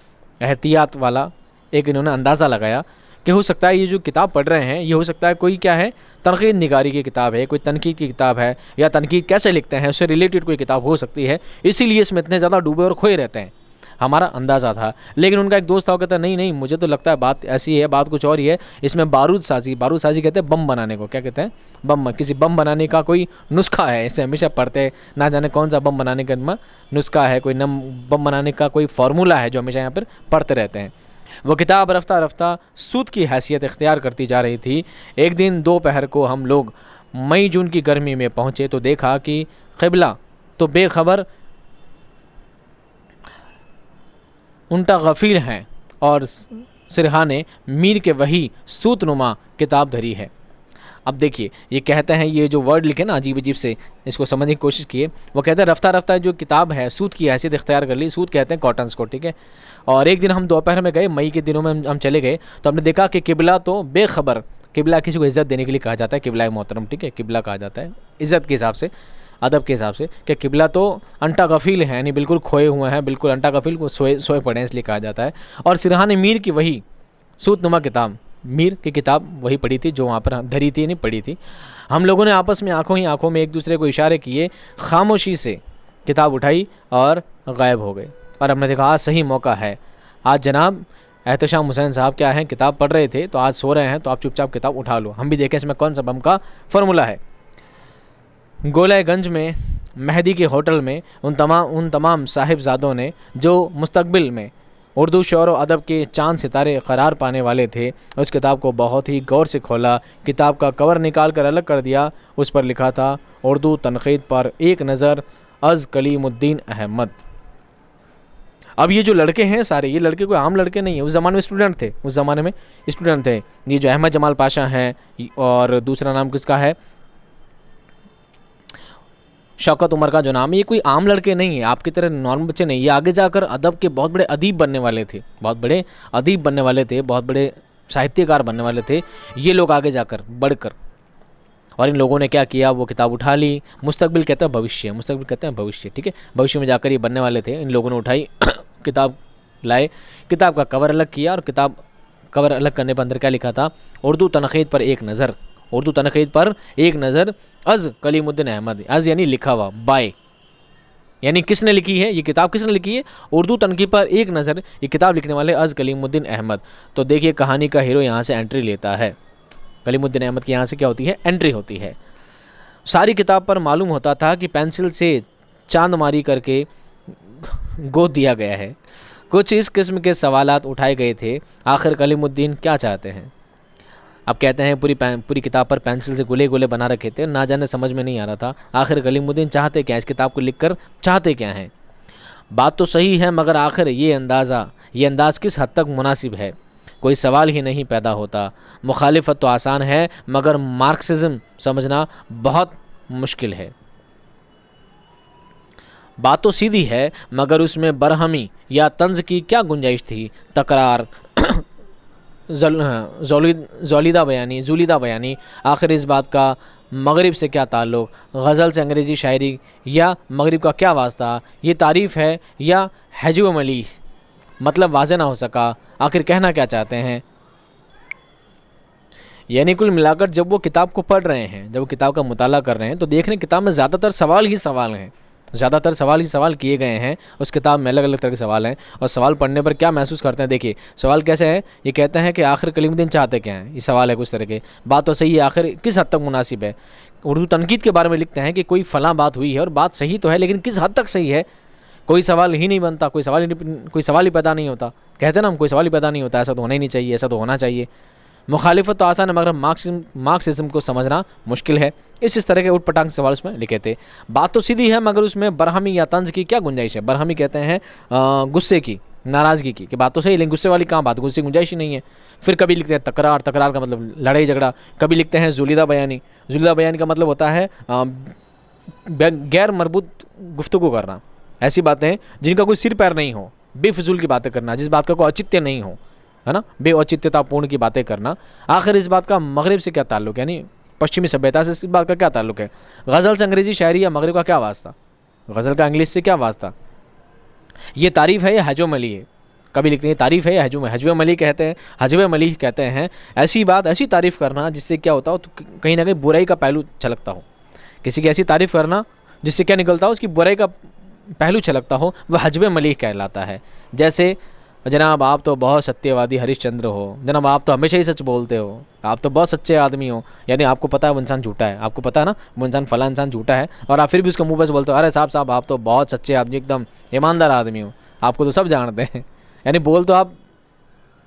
एहतियात वाला एक इन्होंने अंदाज़ा लगाया कि हो सकता है ये जो किताब पढ़ रहे हैं ये हो सकता है कोई क्या है, तनक़ीद निगारी की किताब है, कोई तनक़ीद की किताब है, या तनक़ीद कैसे लिखते हैं उससे रिलेटेड कोई किताब हो सकती है, इसीलिए इसमें इतने ज़्यादा डूबे और खोए रहते हैं। हमारा अंदाज़ा था। लेकिन उनका एक दोस्त था, वो कहता है नहीं मुझे तो लगता है बात ऐसी है, बात कुछ और ही है, इसमें बारूद साजी कहते हैं बम बनाने को। क्या कहते हैं? बम, किसी बम बनाने का कोई नुस्खा है, इसे हमेशा पढ़ते हैं, ना जाने कौन सा बम बनाने का नुस्खा है, कोई बम बनाने का कोई फार्मूला है जो हमेशा यहाँ पर पढ़ते रहते हैं। वो किताब रफ्ता रफ्ता सूत की हैसियत इख्तियार करती जा रही थी। एक दिन दोपहर को हम लोग मई जून की गर्मी में पहुँचे तो देखा कि क़िबला तो बेखबर उनका गफ़ील हैं और सिरहाने मीर के वही सूतनुमा किताब धरी है। अब देखिए, ये कहते हैं, ये जो वर्ड लिखे ना अजीब अजीब से, इसको समझने की कोशिश किए। वो कहते हैं रफ्ता रफ्ता जो किताब है सूत की हैसियत इख्तियार कर ली। सूत कहते हैं कॉटन्स को, ठीक है। और एक दिन हम दोपहर में गए, मई के दिनों में हम चले गए, तो हमने देखा कि किबला तो बेखबर, किबला किसी को इज़्ज़त देने के लिए कहा जाता है, किबला मोहतरम, ठीक है, किबला कहा जाता है इज़्ज़त के हिसाब से। अदब के हिसाब से कि किबला तो अंटा गफील है, यानी बिल्कुल खोए हुए हैं, बिल्कुल अंटा गफील को सोए सोए पड़े हैं, इसलिए कहा जाता है। और सिरहान मीर की वही सूतनुमा किताब, मीर की किताब वही पढ़ी थी जो वहाँ पर धरी थी, नहीं पढ़ी थी। हम लोगों ने आपस में आंखों ही आंखों में एक दूसरे को इशारे किए, खामोशी से किताब उठाई और गायब हो गए। और हमने देखा आज सही मौका है, आज जनाब एहतशाम हुसैन साहब क्या हैं, किताब पढ़ रहे थे तो आज सो रहे हैं, तो आप चुपचाप किताब उठा लो, हम भी देखें इसमें कौन सा बम का फार्मूला है। गोलागंज में मेहदी के होटल में उन तमाम साहिबजादों ने जो मुस्तकबिल में उर्दू शौर व अदब के चांद सितारे करार पाने वाले थे, उस किताब को बहुत ही गौर से खोला, किताब का कवर निकाल कर अलग कर दिया। उस पर लिखा था उर्दू तनक़ीद पर एक नज़र अज़ कलीमुद्दीन अहमद। अब ये जो लड़के हैं सारे, ये लड़के कोई आम लड़के नहीं है, उस ज़माने में स्टूडेंट थे, उस ज़माने में स्टूडेंट थे। ये जो अहमद जमाल पाशा हैं और दूसरा नाम किसका है, शौकत उमर का जो नाम है, ये कोई आम लड़के नहीं है, आपकी तरह नॉर्मल बच्चे नहीं। ये आगे जाकर अदब के बहुत बड़े अदीब बनने वाले थे, बहुत बड़े अदीब बनने वाले थे, बहुत बड़े साहित्यकार बनने वाले थे ये लोग आगे जाकर बढ़कर। और इन लोगों ने क्या किया, वो किताब उठा ली। मुस्तकबिल कहते हैं भविष्य, मुस्तकबिल कहते हैं भविष्य, ठीक है, भविष्य में जाकर ये बनने वाले थे। इन लोगों ने उठाई किताब लाए, किताब का कवर अलग किया, और किताब कवर अलग करने पर अंदर क्या लिखा था, उर्दू तनक़ीद पर एक नज़र, उर्दू तनक़ीद पर एक नज़र अज़ कलीमुद्दीन अहमद। अज़ यानी लिखा हुआ, बाय यानी किसने लिखी है, ये किताब किसने लिखी है, उर्दू तनक़ीद पर एक नज़र, ये किताब लिखने वाले अज़ कलीमुद्दीन अहमद। तो देखिए कहानी का हीरो यहाँ से एंट्री लेता है, कलीमुद्दीन अहमद की यहाँ से क्या होती है, एंट्री होती है। सारी किताब पर मालूम होता था कि पेंसिल से चांदमारी करके गोद दिया गया है। कुछ इस किस्म के सवालात उठाए गए थे, आखिर कलीमुद्दीन क्या चाहते हैं। अब कहते हैं पूरी किताब पर पेंसिल से गोले गोले बना रखे थे, ना जाने समझ में नहीं आ रहा था आखिर कलीमुद्दीन चाहते क्या, इस किताब को लिखकर चाहते क्या हैं। बात तो सही है, मगर आखिर ये अंदाज़ किस हद तक मुनासिब है, कोई सवाल ही नहीं पैदा होता। मुखालिफत तो आसान है, मगर मार्क्सिज्म समझना बहुत मुश्किल है। बात तो सीधी है, मगर उसमें बरहमी या तंज की क्या गुंजाइश थी। तकरार, जुलीदा बयानी, आखिर इस बात का मगरिब से क्या ताल्लुक़, गज़ल से अंग्रेज़ी शायरी या मगरिब का क्या वास्ता, ये तारीफ़ है या हजव मली, मतलब वाज़े ना हो सका, आखिर कहना क्या चाहते हैं। यानी कुल मिलाकर जब वो किताब को पढ़ रहे हैं, जब वो किताब का मुताला कर रहे हैं, तो देख रहे हैं किताब में ज़्यादातर सवाल ही सवाल हैं, ज़्यादातर सवाल ही सवाल किए गए हैं। उस किताब में अलग अलग तरह के सवाल हैं, और सवाल पढ़ने पर क्या महसूस करते हैं। देखिए सवाल कैसे है, ये कहते हैं कि आखिर कलीमुद्दीन चाहते क्या हैं, ये सवाल है कुछ तरह के। बात तो सही है, आखिर किस हद तक मुनासिब है। उर्दू तनकीद के बारे में लिखते हैं कि कोई फ़लाँ बात हुई है और बात सही तो है, लेकिन किस हद तक सही है, कोई सवाल ही नहीं बनता, कोई सवाल ही पैदा नहीं होता। कहते हैं ना हम, कोई सवाल ही पैदा नहीं होता, ऐसा तो होना ही नहीं चाहिए, ऐसा तो होना चाहिए। मुखालिफत तो आसान है, मगर मार्क्सिज्म को समझना मुश्किल है। इस तरह के उटपटांग सवाल उसमें लिखे थे। बात तो सीधी है, मगर उसमें बरहमी या तंज की क्या गुंजाइश है। बरहमी कहते हैं गुस्से की, नाराज़गी की, कि बात तो सही लेकिन गुस्से वाली कहाँ बात, गुस्से की गुंजाइश ही नहीं है। फिर कभी लिखते हैं तकरार का मतलब लड़ाई झगड़ा। कभी लिखते हैं जुलीदा बयानी का मतलब होता है गैर मरबूत गुफ्तगू करना, ऐसी बातें जिनका कोई सिर पैर नहीं हो, बेफजूल की बातें करना, जिस बात का कोई औचित्य नहीं हो, है ना, बेऔचित्यतापूर्ण की बातें करना। आखिर इस बात का मगरिब से क्या ताल्लुक़ है, यानी पश्चिमी सभ्यता से इस बात का क्या ताल्लुक़ है। गज़ल से अंग्रेज़ी शायरी या मगरिब का क्या वास्ता, गज़ल का इंग्लिश से क्या वास्ता। ये तारीफ़ है या हजव मली है। कभी लिखते हैं तारीफ़ है या हजव मली कहते हैं ऐसी बात, ऐसी तारीफ़ करना जिससे क्या होता हो, तो कहीं ना कहीं बुराई का पहलू छलकता हो। किसी की ऐसी तारीफ़ करना जिससे क्या निकलता हो, उसकी बुराई का पहलू छलकता हो, वह हजव मली कहलाता है। जैसे जनाब आप तो बहुत सत्यवादी हरिश्चंद्र हो, जनाब आप तो हमेशा ही सच बोलते हो, आप तो बहुत सच्चे आदमी हो। यानी आपको पता है वो इंसान झूठा है, आपको पता है ना वो इंसान फला इंसान झूठा है, और आप फिर भी उसके मुंह पर से बोलते हो अरे साहब आप तो बहुत सच्चे आदमी, एकदम ईमानदार आदमी हो, आपको तो सब जानते हैं। यानी बोल तो आप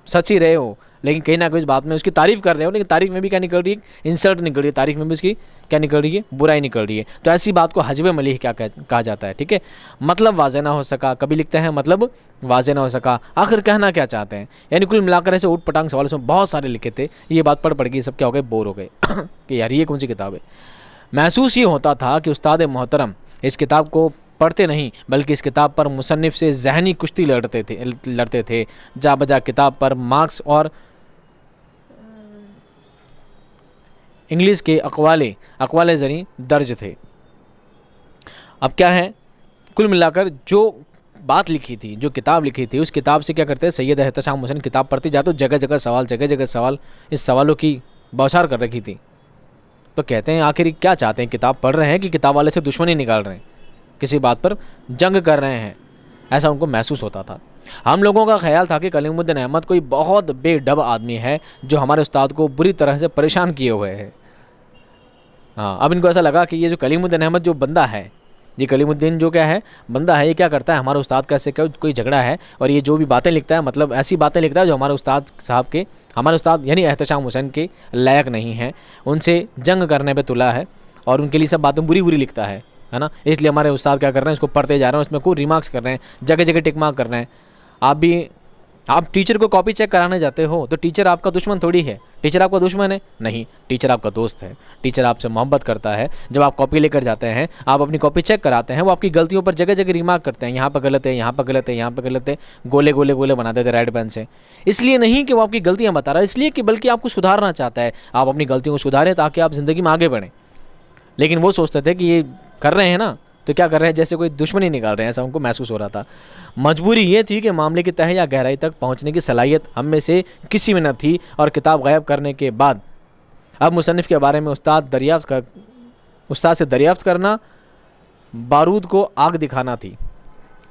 सच ही रहे हो, लेकिन कहीं ना कहीं इस बात में उसकी तारीफ़ कर रहे हो, लेकिन तारीफ़ में भी क्या निकल रही है, इंसल्ट निकल रही है, तारीफ़ में भी उसकी क्या निकल रही है, बुराई निकल रही है। तो ऐसी बात को हजव मलीह क्या कहा जाता है, ठीक है। मतलब वाज़े ना हो सका, कभी लिखते हैं मतलब वाज़े ना हो सका, आखिर कहना क्या चाहते हैं। यानी कुल मिलाकर ऐसे ऊट पटांग सवाल इसमें बहुत सारे लिखे थे। ये बात पढ़ के सब क्या हो गए, बोर हो गए कि यार ये कौन सी किताब है। महसूस ये होता था कि उस्ताद मोहतरम इस किताब को पढ़ते नहीं, बल्कि इस किताब पर मुसन्निफ से ज़हनी कुश्ती लड़ते थे। जा बजा किताब पर मार्क्स और इंग्लिश के अक़वाले ज़री दर्ज थे। अब क्या है, कुल मिलाकर जो बात लिखी थी, जो किताब लिखी थी, उस किताब से क्या करते हैं, सैयद एहतशाम हुसैन किताब पढ़ते जाते तो जगह जगह सवाल, जगह जगह सवाल, इस सवालों की बौछार कर रखी थी। तो कहते हैं आखिर क्या चाहते हैं, किताब पढ़ रहे हैं कि किताब वाले से दुश्मनी निकाल रहे हैं, किसी बात पर जंग कर रहे हैं, ऐसा उनको महसूस होता था। हम लोगों का ख्याल था कि कलीमुद्दीन अहमद कोई बहुत बेडब आदमी है जो हमारे उस्ताद को बुरी तरह से परेशान किए हुए है। हाँ, अब इनको ऐसा लगा कि ये जो कलीमुद्दीन अहमद जो बंदा है, ये कलीमुद्दीन जो क्या है बंदा है, ये क्या करता है, हमारे उस्ताद का इससे कोई झगड़ा है और ये जो भी बातें लिखता है, मतलब ऐसी बातें लिखता है जो हमारे उस्ताद साहब के, हमारे उस्ताद यानी एहतशाम हुसैन के लायक नहीं है, उनसे जंग करने पे तुला है और उनके लिए सब बातें बुरी बुरी लिखता है ना। इसलिए हमारे उस्ताद क्या कर रहे हैं, इसको पढ़ते जा रहे हैं, उसमें कोई रिमार्क्स कर रहे हैं, जगह जगह टिक मार्क कर रहे हैं। आप टीचर को कॉपी चेक कराने जाते हो तो टीचर आपका दुश्मन थोड़ी है, टीचर आपका दुश्मन है नहीं, टीचर आपका दोस्त है, टीचर आपसे मोहब्बत करता है। जब आप कॉपी लेकर जाते हैं, आप अपनी कॉपी चेक कराते हैं, वो आपकी गलतियों पर जगह जगह रिमार्क करते हैं, यहाँ पर गलत है, यहाँ पर गलत है, यहाँ पर गलत है, गोले गोले गोले बना देते रेड पेन से। इसलिए नहीं कि वो आपकी गलतियाँ बता रहा है, इसलिए कि बल्कि आपको सुधारना चाहता है, आप अपनी गलतियों को सुधारें ताकि आप ज़िंदगी में आगे बढ़ें। लेकिन वो सोचते थे कि ये कर रहे हैं ना तो क्या कर रहे हैं, जैसे कोई दुश्मनी निकाल रहे हैं, ऐसा उनको महसूस हो रहा था। मजबूरी ये थी कि मामले की तह या गहराई तक पहुंचने की सलाहियत हम में से किसी में न थी और किताब गायब करने के बाद अब मुसन्निफ़ के बारे में उस्ताद से दरियाफ्त करना बारूद को आग दिखाना थी।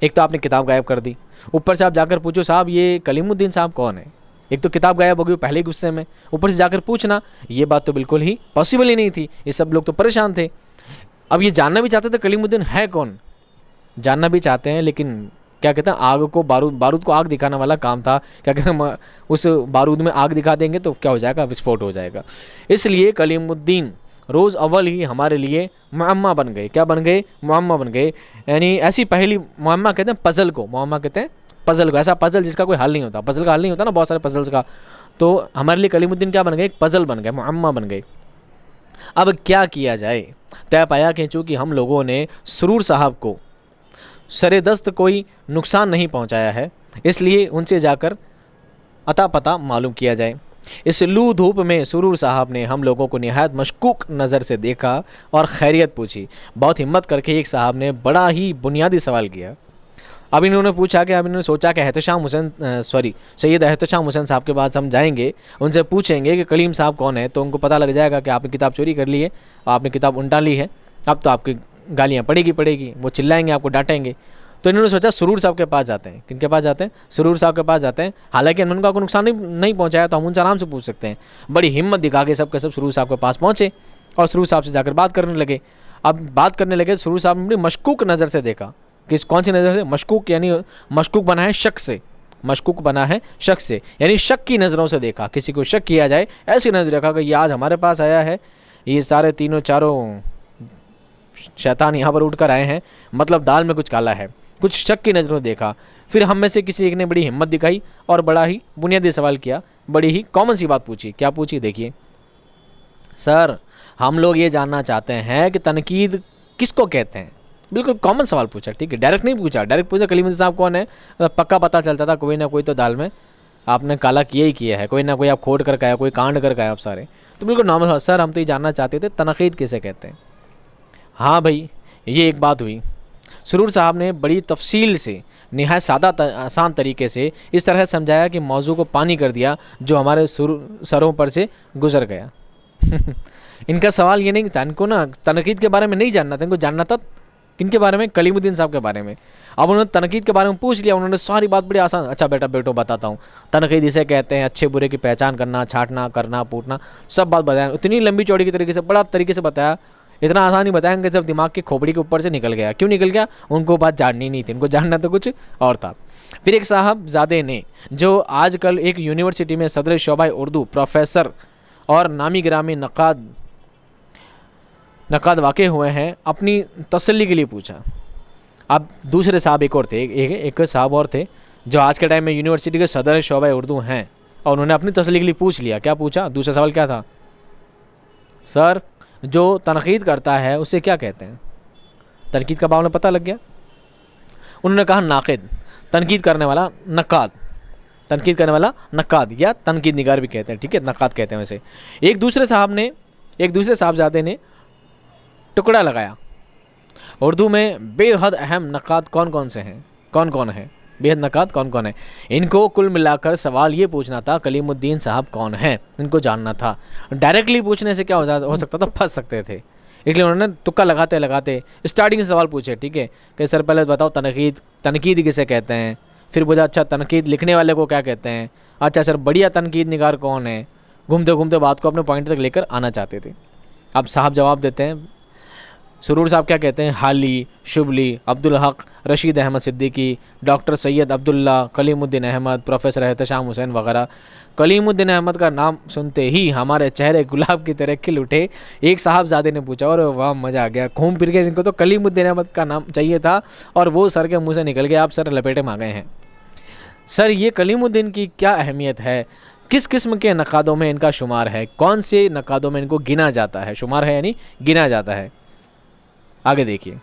एक तो आपने किताब गायब कर दी, ऊपर से आप जाकर पूछो साहब ये कलीमुद्दीन साहब कौन है। एक तो किताब गायब हो गई पहले गुस्से में, ऊपर से जाकर पूछना, ये बात तो बिल्कुल ही पॉसिबल ही नहीं थी। ये सब लोग तो परेशान थे। अब ये जानना भी चाहते थे कलीमुद्दीन है कौन, जानना भी चाहते हैं, लेकिन क्या कहते हैं, आग को बारूद को आग दिखाने वाला काम था। क्या कहते हैं, उस बारूद में आग दिखा देंगे तो क्या हो जाएगा, विस्फोट हो जाएगा। इसलिए कलीमुद्दीन रोज़ अव्वल ही हमारे लिए मुअम्मा बन गए। क्या बन गए, मुअम्मा बन गए। यानी ऐसी पहली, मुअम्मा कहते हैं पज़ल को, मुअम्मा कहते हैं पज़ल को, ऐसा पज़ल जिसका कोई हल नहीं होता। पज़ल का हल नहीं होता ना, बहुत सारे पज़ल्स का, तो हमारे लिए कलीमुद्दीन क्या बन गए, एक पज़ल बन गए, मुअम्मा बन गए। अब क्या किया जाए, तय पाया कि चूँकि हम लोगों ने सुरूर साहब को सरेदस्त कोई नुकसान नहीं पहुंचाया है, इसलिए उनसे जाकर अता पता मालूम किया जाए। इस लू धूप में सुरूर साहब ने हम लोगों को निहायत मशकूक नज़र से देखा और खैरियत पूछी। बहुत हिम्मत करके एक साहब ने बड़ा ही बुनियादी सवाल किया। अब इन्होंने पूछा कि, अब इन्होंने सोचा कि सैयद एहतशाम हुसैन साहब के पास हम जाएंगे, उनसे पूछेंगे कि कलीम साहब कौन है, तो उनको पता लग जाएगा कि आपने किताब चोरी कर ली है, आपने किताब उल्टा ली है, अब तो आपकी गालियाँ पड़ेगी, वो चिल्लाएंगे, आपको डांटेंगे। तो इन्होंने सोचा सुरूर साहब के पास जाते हैं। किनके पास जाते हैं, सुरूर साहब के पास जाते हैं। हालांकि उन्होंने आपको नुकसान नहीं पहुँचाया तो हम उनसे आराम से पूछ सकते हैं। बड़ी हिम्मत दिखा के सब के सब सुरूर साहब के पास पहुँचे और सुरूर साहब से जाकर बात करने लगे। अब बात करने लगे, सुरूर साहब ने बड़ी मशकूक नज़र से देखा। किस कौन सी नज़र से, मशकूक, यानी मशकूक बना है शक से, मशकूक बना है शक से, यानी शक की नज़रों से देखा। किसी को शक किया जाए ऐसी नज़र देखा कि ये आज हमारे पास आया है, ये सारे तीनों चारों शैतान यहाँ पर उठ कर आए हैं, मतलब दाल में कुछ काला है, कुछ शक की नज़रों देखा। फिर हम में से किसी एक ने बड़ी हिम्मत दिखाई और बड़ा ही बुनियादी सवाल किया, बड़ी ही कॉमन सी बात पूछी। क्या पूछी, देखिए सर, हम लोग ये जानना चाहते हैं कि तनकीद किसको कहते हैं। बिल्कुल कॉमन सवाल पूछा, ठीक है, डायरेक्ट नहीं पूछा। डायरेक्ट पूछा कलीमुद्दीन साहब कौन है, पक्का पता चलता था कोई ना कोई तो दाल में आपने काला किया ही किया है, कोई ना कोई आप खोट कर खाया, कोई कांड कर खाया आप सारे। तो बिल्कुल नॉर्मल, सर हम तो ये जानना चाहते थे तनकीद किसे कहते हैं। हाँ भाई, ये एक बात हुई। सुरूर साहब ने बड़ी तफसील से, निहायत सादा आसान तरीके से इस तरह समझाया कि मौजू को पानी कर दिया जो हमारे सरों पर से गुजर गया। इनका सवाल ये नहीं था, इनको ना तनकीद के बारे में नहीं जानना था, इनको जानना था किनके बारे में, कलीमुद्दीन साहब के बारे में। अब उन्होंने तनकीद के बारे में पूछ लिया, उन्होंने सारी बात बड़ी आसान, अच्छा बेटो बताता हूँ, तनकीद इसे कहते हैं अच्छे बुरे की पहचान करना, छांटना, करना, पूटना, सब बात बताया। इतनी लंबी चौड़ी की तरीके से, बड़ा तरीके से बताया, इतना आसान ही बताएंगे जब दिमाग की खोपड़ी के ऊपर से निकल गया। क्यों निकल गया, उनको बात जाननी नहीं थी, उनको जानना तो कुछ और था। फिर एक साहबजादे ने, जो आजकल एक यूनिवर्सिटी में सदर शोबा उर्दू, प्रोफेसर और नामी गिरामी नक़ाद वाक़े हुए हैं, अपनी तसल्ली के लिए पूछा। अब दूसरे साहब एक और थे, एक साहब और थे जो आज के टाइम में यूनिवर्सिटी के सदर शोबा उर्दू हैं, और उन्होंने अपनी तसल्ली के लिए पूछ लिया। क्या पूछा, दूसरा सवाल क्या था, सर जो तनकीद करता है उसे क्या कहते हैं। तनकीद का मामला पता लग गया। उन्होंने कहा नाक़िद, तनकीद करने वाला, नक़ाद, तनकीद करने वाला नक़ाद या तनकीद निगार भी कहते हैं, ठीक है, नक़ाद कहते हैं वैसे। एक दूसरे साहबजादे ने टुकड़ा लगाया उर्दू में बेहद अहम नकात कौन कौन से हैं, कौन कौन है, बेहद नकात कौन कौन है। इनको कुल मिलाकर सवाल ये पूछना था कलीमुद्दीन साहब कौन हैं, इनको जानना था। डायरेक्टली पूछने से क्या हो सकता था, फंस सकते थे। इसलिए उन्होंने तुक्का लगाते लगाते स्टार्टिंग से सवाल पूछे, ठीक है, कि सर पहले बताओ तनकीद किसे कहते हैं, फिर बोला अच्छा तनकीद लिखने वाले को क्या कहते हैं, अच्छा सर बढ़िया तनकीद निगार कौन है। घूमते घूमते बात को अपने पॉइंट तक लेकर आना चाहते थे। अब साहब जवाब देते हैं, सुरूर साहब क्या कहते हैं, हाली, शुबली, अब्दुल हक, रशीद अहमद सिद्दीकी, डॉक्टर सैयद अब्दुल्ला, कलीमुद्दीन अहमद, प्रोफेसर एहतशाम हुसैन वगैरह। कलीमुद्दीन अहमद का नाम सुनते ही हमारे चेहरे गुलाब की तरह खिल उठे। एक साहबजादे ने पूछा, और वाह मज़ा आ गया, घूम फिर के इनको तो कलीमुद्दीन अहमद का नाम चाहिए था और वो सर के मुंह से निकल गया, आप सर लपेटे में आ गए हैं। सर ये कलीमुद्दीन की क्या अहमियत है, किस किस्म के नकादों में इनका शुमार है, कौन से नकादों में इनको गिना जाता है, शुमार है यानी गिना जाता है। आगे देखिए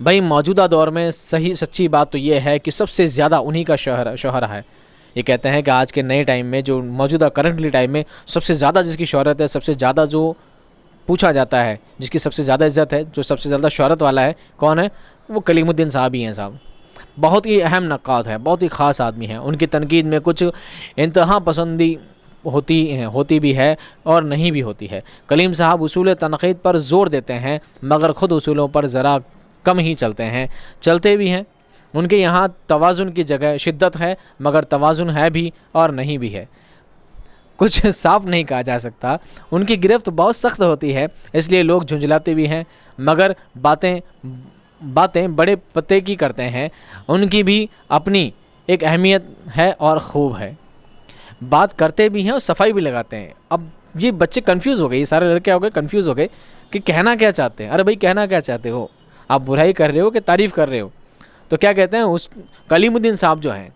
भाई, मौजूदा दौर में सही सच्ची बात तो ये है कि सबसे ज़्यादा उन्हीं का शोहरा है। ये कहते हैं कि आज के नए टाइम में, जो मौजूदा करंटली टाइम में सबसे ज़्यादा जिसकी शोहरत है, सबसे ज़्यादा जो पूछा जाता है, जिसकी सबसे ज़्यादा इज़्ज़त है, जो सबसे ज़्यादा शोहरत वाला है, कौन है, वो कलीमुद्दीन साहब ही हैं। साहब बहुत ही अहम नक्काद है, बहुत ही ख़ास आदमी है। उनकी तनकीद में कुछ इंतहा पसंदी होती भी है और नहीं भी होती है। कलीम साहब उसूल तनक़ीद पर ज़ोर देते हैं, मगर ख़ुद उसूलों पर ज़रा कम ही चलते हैं, चलते भी हैं। उनके यहाँ तवाज़ुन की जगह शिद्दत है, मगर तवाज़ुन है भी और नहीं भी है, कुछ साफ नहीं कहा जा सकता। उनकी गिरफ्त बहुत सख्त होती है, इसलिए लोग झुंझलाते भी हैं, मगर बातें बड़े पते की करते हैं। उनकी भी अपनी एक अहमियत है और ख़ूब है, बात करते भी हैं और सफाई भी लगाते हैं। अब ये बच्चे कंफ्यूज हो गए, ये सारे लड़के हो गए कंफ्यूज हो गए कि कहना क्या चाहते हैं। अरे भाई कहना क्या चाहते हो, आप बुराई कर रहे हो कि तारीफ़ कर रहे हो? तो क्या कहते हैं, उस कलीमुद्दीन साहब जो हैं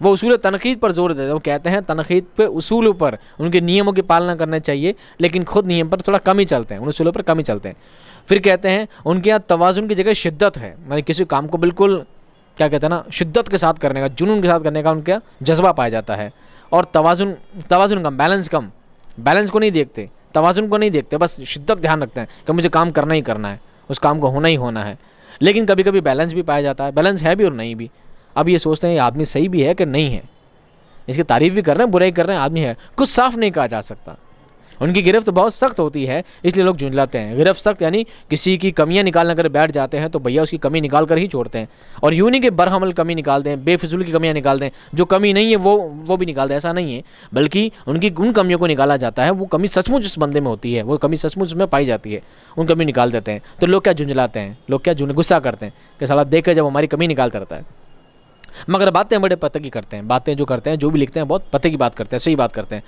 वो उसूल तनक़ीद पर जोर देते हैं। वो कहते हैं तनक़ीद पे उसूलों पर, उनके नियमों की पालना करना चाहिए, लेकिन खुद नियम पर थोड़ा कम ही चलते हैं, उन उसूलों पर कम ही चलते हैं। फिर कहते हैं उनके यहाँ तवाज़ुन की जगह शिद्दत है, यानी किसी काम को बिल्कुल क्या कहते हैं ना, शिद्दत के साथ करने का, जुनून के साथ करने का उनका जज्बा पाया जाता है। और तवाज़ुन कम, बैलेंस को नहीं देखते, तवाज़ुन को नहीं देखते, बस शिद्दत ध्यान रखते हैं कि मुझे काम करना ही करना है, उस काम को होना ही होना है। लेकिन कभी कभी बैलेंस भी पाया जाता है, बैलेंस है भी और नहीं भी। अब ये सोचते हैं ये आदमी सही भी है कि नहीं है, इसकी तारीफ़ भी कर रहे हैं, बुराई कर रहे हैं, आदमी है, कुछ साफ नहीं कहा जा सकता। उनकी गिरफ्त बहुत सख्त होती है, इसलिए लोग झुंझलाते हैं। गिरफ्त सख्त यानी किसी की कमियां निकालने कर बैठ जाते हैं तो भैया उसकी कमी निकाल कर ही छोड़ते हैं। और यूं नहीं कि बरहमल कमी निकाल दें, बेफिजूल की कमियां निकाल दें, जो कमी नहीं है वो भी निकाल दें, ऐसा नहीं है। बल्कि उनकी उन कमियों को निकाला जाता है, वो कमी सचमुच उस बंदे में होती है, वो कमी सचमुच में पाई जाती है, उन कमी निकाल देते हैं। तो लोग क्या झुंझलाते हैं, लोग क्या गुस्सा करते हैं कि साला देख कर जब हमारी कमी निकालता रहता है। मगर बातें बड़े पते की करते हैं, बातें जो करते हैं, जो भी लिखते हैं, बहुत पते की बात करते हैं, सही बात करते हैं।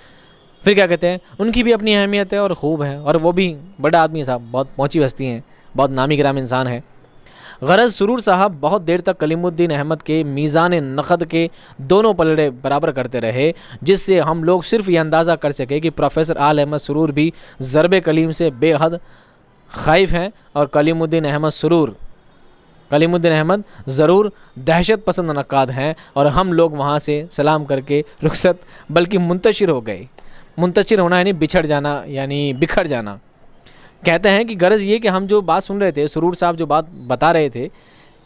फिर क्या कहते हैं, उनकी भी अपनी अहमियत है और खूब है, और वो भी बड़ा आदमी है साहब, बहुत पहुँची हस्ती हैं, बहुत नामी गिराम इंसान है। गरज सुरूर साहब बहुत देर तक कलीमुद्दीन अहमद के मीज़ान नक़द के दोनों पलड़े बराबर करते रहे, जिससे हम लोग सिर्फ ये अंदाज़ा कर सके कि प्रोफेसर आल अहमद सुरूर भी ज़रब कलीम से बेहद ख़ाइफ़ हैं, और कलीमुद्दीन अहमद ज़रूर दहशत पसंद नक़ाद हैं। और हम लोग वहाँ से सलाम करके रुखसत, बल्कि मुंतशिर हो गए। मुंतशिर होना यानी बिछड़ जाना, यानी बिखर जाना। कहते हैं कि गरज ये कि हम जो बात सुन रहे थे, सुरूर साहब जो बात बता रहे थे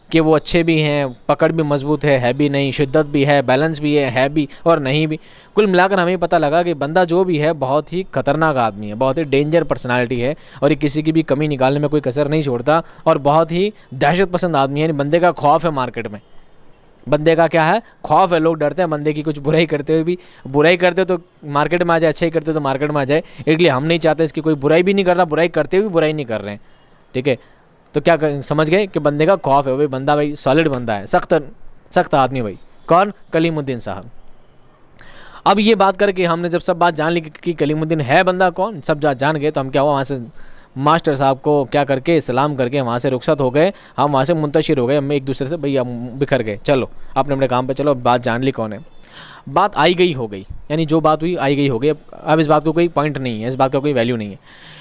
कि वो अच्छे भी हैं, पकड़ भी मजबूत है भी नहीं, शिद्दत भी है, बैलेंस भी है भी और नहीं भी, कुल मिलाकर हमें पता लगा कि बंदा जो भी है बहुत ही खतरनाक आदमी है, बहुत ही डेंजर पर्सनालिटी है, और ये किसी की भी कमी निकालने में कोई कसर नहीं छोड़ता, और बहुत ही दहशत पसंद आदमी है। बंदे का खौफ है मार्केट में, बंदे का क्या है, खौफ है, लोग डरते हैं बंदे की कुछ बुराई करते हुए भी। बुराई करते तो मार्केट में आ जाए, अच्छा ही करते तो मार्केट में आ जाए, इसलिए हम नहीं चाहते इसकी कोई बुराई भी नहीं कर रहा, बुराई करते हुए बुराई नहीं कर रहे हैं, ठीक है। तो क्या समझ गए कि बंदे का खौफ है, भाई बंदा भाई सॉलिड बंदा है, सख्त आदमी भाई। कौन? कलीमुद्दीन साहब। अब ये बात करके हमने जब सब बात जान ली कि कलीमुद्दीन है बंदा कौन, सब जान गए, तो हम क्या हुआ, वहाँ से मास्टर साहब को क्या करके सलाम करके वहाँ से रुखसत हो गए, हम वहाँ से मुंतशिर हो गए, हम एक दूसरे से भैया बिखर गए, चलो अपने अपने काम पे चलो, बात जान ली कौन है। बात आई गई हो गई, यानी जो बात हुई आई गई हो गई। अब इस बात को कोई पॉइंट नहीं है, इस बात का कोई वैल्यू नहीं है।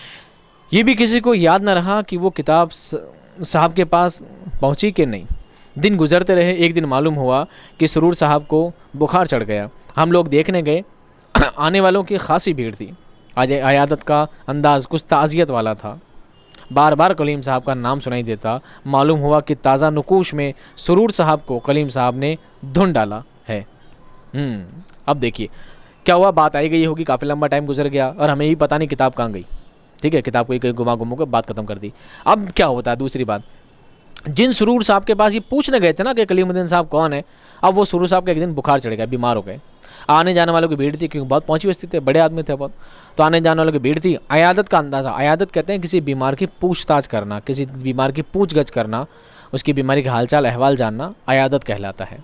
ये भी किसी को याद ना रहा कि वो किताब साहब के पास पहुंची कि नहीं। दिन गुजरते रहे, एक दिन मालूम हुआ कि सुरूर साहब को बुखार चढ़ गया। हम लोग देखने गए, आने वालों की खासी भीड़ थी। आज आयादत का अंदाज़ कुछ ताज़ियत वाला था। बार बार कलीम साहब का नाम सुनाई देता। मालूम हुआ कि ताज़ा नुकूश में सुरूर साहब को कलीम साहब ने धुन डाला है। अब देखिए क्या हुआ, बात आई गई होगी, काफ़ी लंबा टाइम गुजर गया और हमें ही पता नहीं किताब कहाँ गई। ठीक है, किताब को कहीं घुमा घुमा कर बात खत्म कर दी। अब क्या होता है, दूसरी बात, जिन सुरूर साहब के पास ये पूछने गए थे ना कि कलीमुद्दीन साहब कौन है, अब वो सुरूर साहब का एक दिन बुखार चढ़ गया, बीमार हो गए। आने जाने वालों की भीड़ थी, क्योंकि बहुत पहुंची बस्ती थे, बड़े आदमी थे बहुत, तो आने जाने वालों की भीड़ थी। अयादत का अंदाज़ा, अयादत कहते हैं किसी बीमार की पूछताछ करना, किसी बीमार की पूछगछ करना, उसकी बीमारी का हालचाल अहवाल जानना अयादत कहलाता है।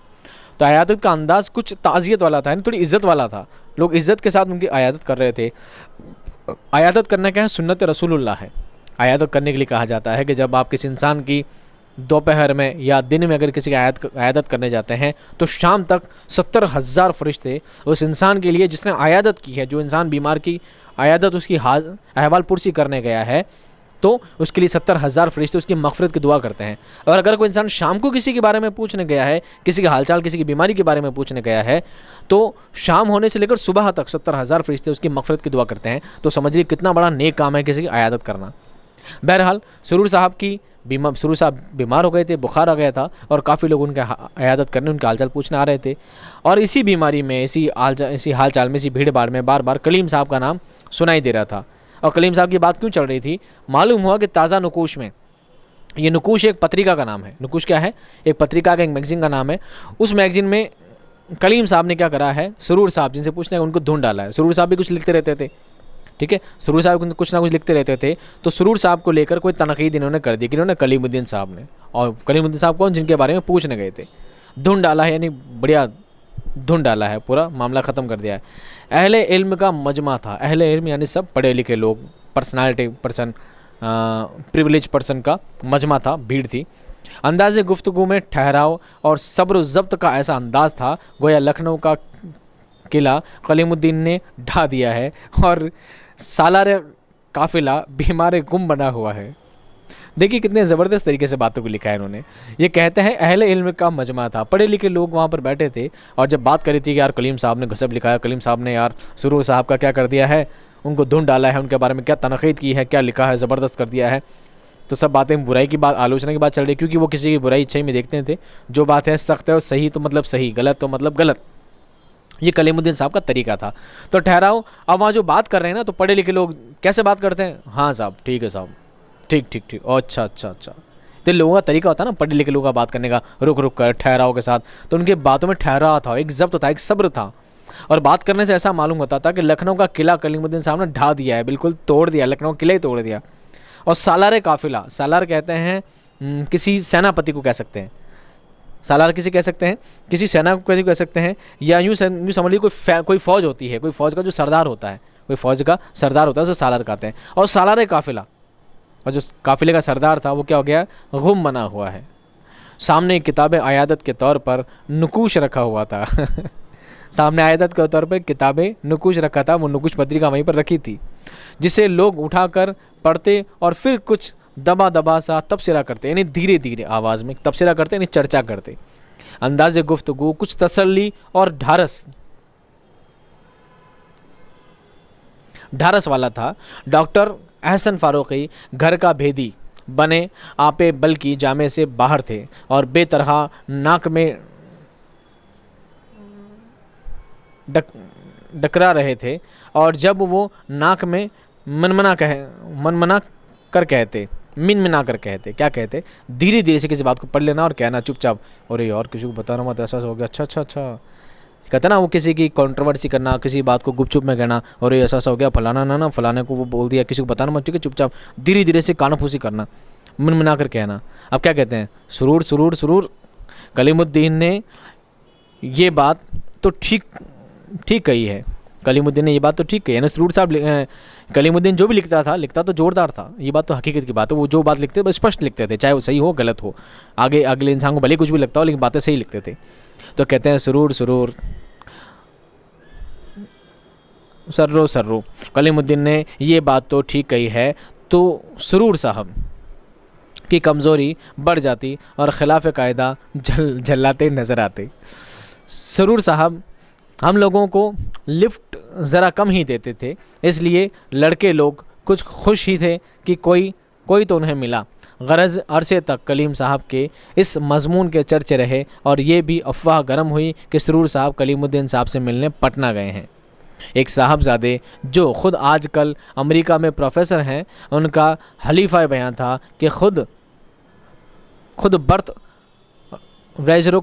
तो अयादत का अंदाज़ कुछ ताज़ियत वाला था, यानी थोड़ी इज़्ज़त वाला था। लोग इज़्ज़त के साथ उनकी अयादत कर रहे थे। अयादत करना क्या है, सुन्नत रसूलुल्लाह है। अयादत करने के लिए कहा जाता है कि जब आप किसी इंसान की दोपहर में या दिन में अगर किसी की अयादत करने जाते हैं तो शाम तक 70,000 फरिश्ते उस इंसान के लिए जिसने अयादत की है, जो इंसान बीमार की अयादत उसकी अहवाल पुरसी करने गया है, तो उसके लिए 70,000 फरिश्ते उसकी मग़फ़िरत की दुआ करते हैं। और अगर कोई इंसान शाम को किसी के बारे में पूछने गया है, किसी के हालचाल, किसी की बीमारी के बारे में पूछने गया है, तो शाम होने से लेकर सुबह तक 70,000 फरिश्ते उसकी मग़फ़िरत की दुआ करते हैं। तो समझिए कितना बड़ा नेक काम है किसी की अयादत करना। बहरहाल सुरूर साहब बीमार हो गए थे, बुखार आ गया था और काफ़ी लोग उनके अयादत करने, उनके हालचाल पूछने आ रहे थे। और इसी बीमारी में, इसी हालचाल में, इसी भीड़ भाड़ में बार बार कलीम साहब का नाम सुनाई दे रहा था। और कलीम साहब की बात क्यों चल रही थी, मालूम हुआ कि ताज़ा नुकूश में, ये नुकूश एक पत्रिका का नाम है। नुकूश क्या है, एक पत्रिका का, एक मैगज़ीन का नाम है। उस मैगज़ीन में कलीम साहब ने क्या करा है, सुरूर साहब जिनसे पूछने उनको धुन डाला है। सुरूर साहब भी कुछ लिखते रहते थे, ठीक है, सुरूर साहब कुछ ना कुछ लिखते रहते थे। तो सुरूर साहब को लेकर कोई तनकीद इन्होंने कर दी कि इन्होंने कलीमुद्दीन साहब ने, और कलीमुद्दीन साहब कौन, जिनके बारे में पूछने गए थे, धुन डाला है, यानी बढ़िया धुन डाला है, पूरा मामला ख़त्म कर दिया है। अहले इल्म का मजमा था। अहले इल्म यानी सब पढ़े लिखे लोग, पर्सनालिटी पर्सन, प्रिविलेज पर्सन का मजमा था, भीड़ थी। अंदाज़े गुफ्तगू में ठहराव और सब्र ज़ब्त का ऐसा अंदाज़ था गोया लखनऊ का किला कलीमुद्दीन ने ढा दिया है और सालार काफिला बीमार गुम बना हुआ है। देखिए कितने ज़बरदस्त तरीके से बातों को लिखा है इन्होंने। ये कहते हैं अहले इल्म का मजमा था, पढ़े लिखे लोग वहाँ पर बैठे थे और जब बात करी थी कि यार कलीम साहब ने गज़ब लिखा है, कलीम साहब ने यार सुरूर साहब का क्या कर दिया है, उनको धुन डाला है, उनके बारे में क्या तनकीद की है, क्या लिखा है, ज़बरदस्त कर दिया है, तो सब बातें बुराई की बात, आलोचना की बात चल रही, क्योंकि वो किसी की बुराई अच्छाई में देखते थे। जो बात है सख्त है और सही तो मतलब सही, गलत तो मतलब गलत, ये कलीमुद्दीन साहब का तरीका था। तो ठहराओ, अब वहाँ जो बात कर रहे हैं ना, तो पढ़े लिखे लोग कैसे बात करते हैं, हाँ साहब ठीक है साहब, ठीक ठीक ठीक, अच्छा अच्छा अच्छा, तो लोगों का तरीका होता है ना पढ़े लिखे लोगों का बात करने का, रुक रुक कर ठहराव के साथ। तो उनके बातों में ठहराव था, एक ज़ब्त था, एक सब्र था, और बात करने से ऐसा मालूम होता था कि लखनऊ का किला कलीमुद्दीन साहब ने ढा दिया है, बिल्कुल तोड़ दिया, लखनऊ किला ही तोड़ दिया। और सालार काफिला, सालार कहते हैं किसी सेनापति को कह सकते हैं, सालार किसे कह सकते हैं, किसी सेना को कह सकते हैं, या यूँ समझ लीजिए कोई फ़ौज होती है, कोई फ़ौज का जो सरदार होता है, कोई फ़ौज का सरदार होता है, उसे सालार कहते हैं। और सालार काफिला, और जो काफिले का सरदार था वो क्या हो गया, गुम बना हुआ है। सामने किताब अयादत के तौर पर नुकूश रखा हुआ था सामने अयादत के तौर पर किताबें नुकूश रखा था, वो नुकूश पत्रिका वहीं पर रखी थी, जिसे लोग उठाकर पढ़ते और फिर कुछ दबा दबा सा तबसरा करते, यानी धीरे धीरे आवाज़ में तबसरा करते, यानी चर्चा करते। अंदाज़े गुफ्तगू कुछ तसल्ली और ढारस वाला था। डॉक्टर अहसन फारूकी घर का भेदी बने आपे बल्कि जामे से बाहर थे और बेतरहा नाक में डकरा रहे थे, और जब वो नाक में मनमना कर कहते, क्या कहते, धीरे धीरे से किसी बात को पढ़ लेना और कहना चुपचाप, अरे यार किसी को बताना मत, ऐसा हो गया, अच्छा अच्छा अच्छा, कहते ना वो किसी की कंट्रोवर्सी करना, किसी बात को गुपचुप में कहना, और ये ऐसा हो गया, फलाना ना फलाने को वो बोल दिया, किसी को बताना मत, ठीक है, चुपचाप धीरे धीरे से कानाफूसी करना, मनमना कर कहना। अब क्या कहते हैं, सुरूर सुरूर सुरूर कलीमुद्दीन ने ये बात तो ठीक कही है, कलीमुद्दीन ने ये बात तो ठीक कही है ना। सुरूर साहब, कलीमुद्दीन जो भी लिखता तो जोरदार था, ये बात तो हकीकत की बात है, वो जो बात लिखते बस स्पष्ट लिखते थे, चाहे वो सही हो गलत हो, आगे अगले इंसान को भले कुछ भी लगता हो, लेकिन बातें सही लिखते थे। तो कहते हैं सुरूर सुरूर सर्रो सर्रो कलीमुद्दीन ने ये बात तो ठीक कही है, तो सुरूर साहब की कमज़ोरी बढ़ जाती और खिलाफ कायदा झल्लाते नज़र आते। सुरूर साहब हम लोगों को लिफ्ट ज़रा कम ही देते थे, इसलिए लड़के लोग कुछ खुश ही थे कि कोई कोई तो उन्हें मिला। गरज अरसे तक कलीम साहब के इस मजमून के चर्चे रहे और ये भी अफवाह गर्म हुई कि सरूर साहब कलीमुद्दीन साहब से मिलने पटना गए हैं। एक साहबजादे जो ख़ुद आजकल अमेरिका में प्रोफेसर हैं, उनका हलीफा बयान था कि खुद बर्थ रिज़र्व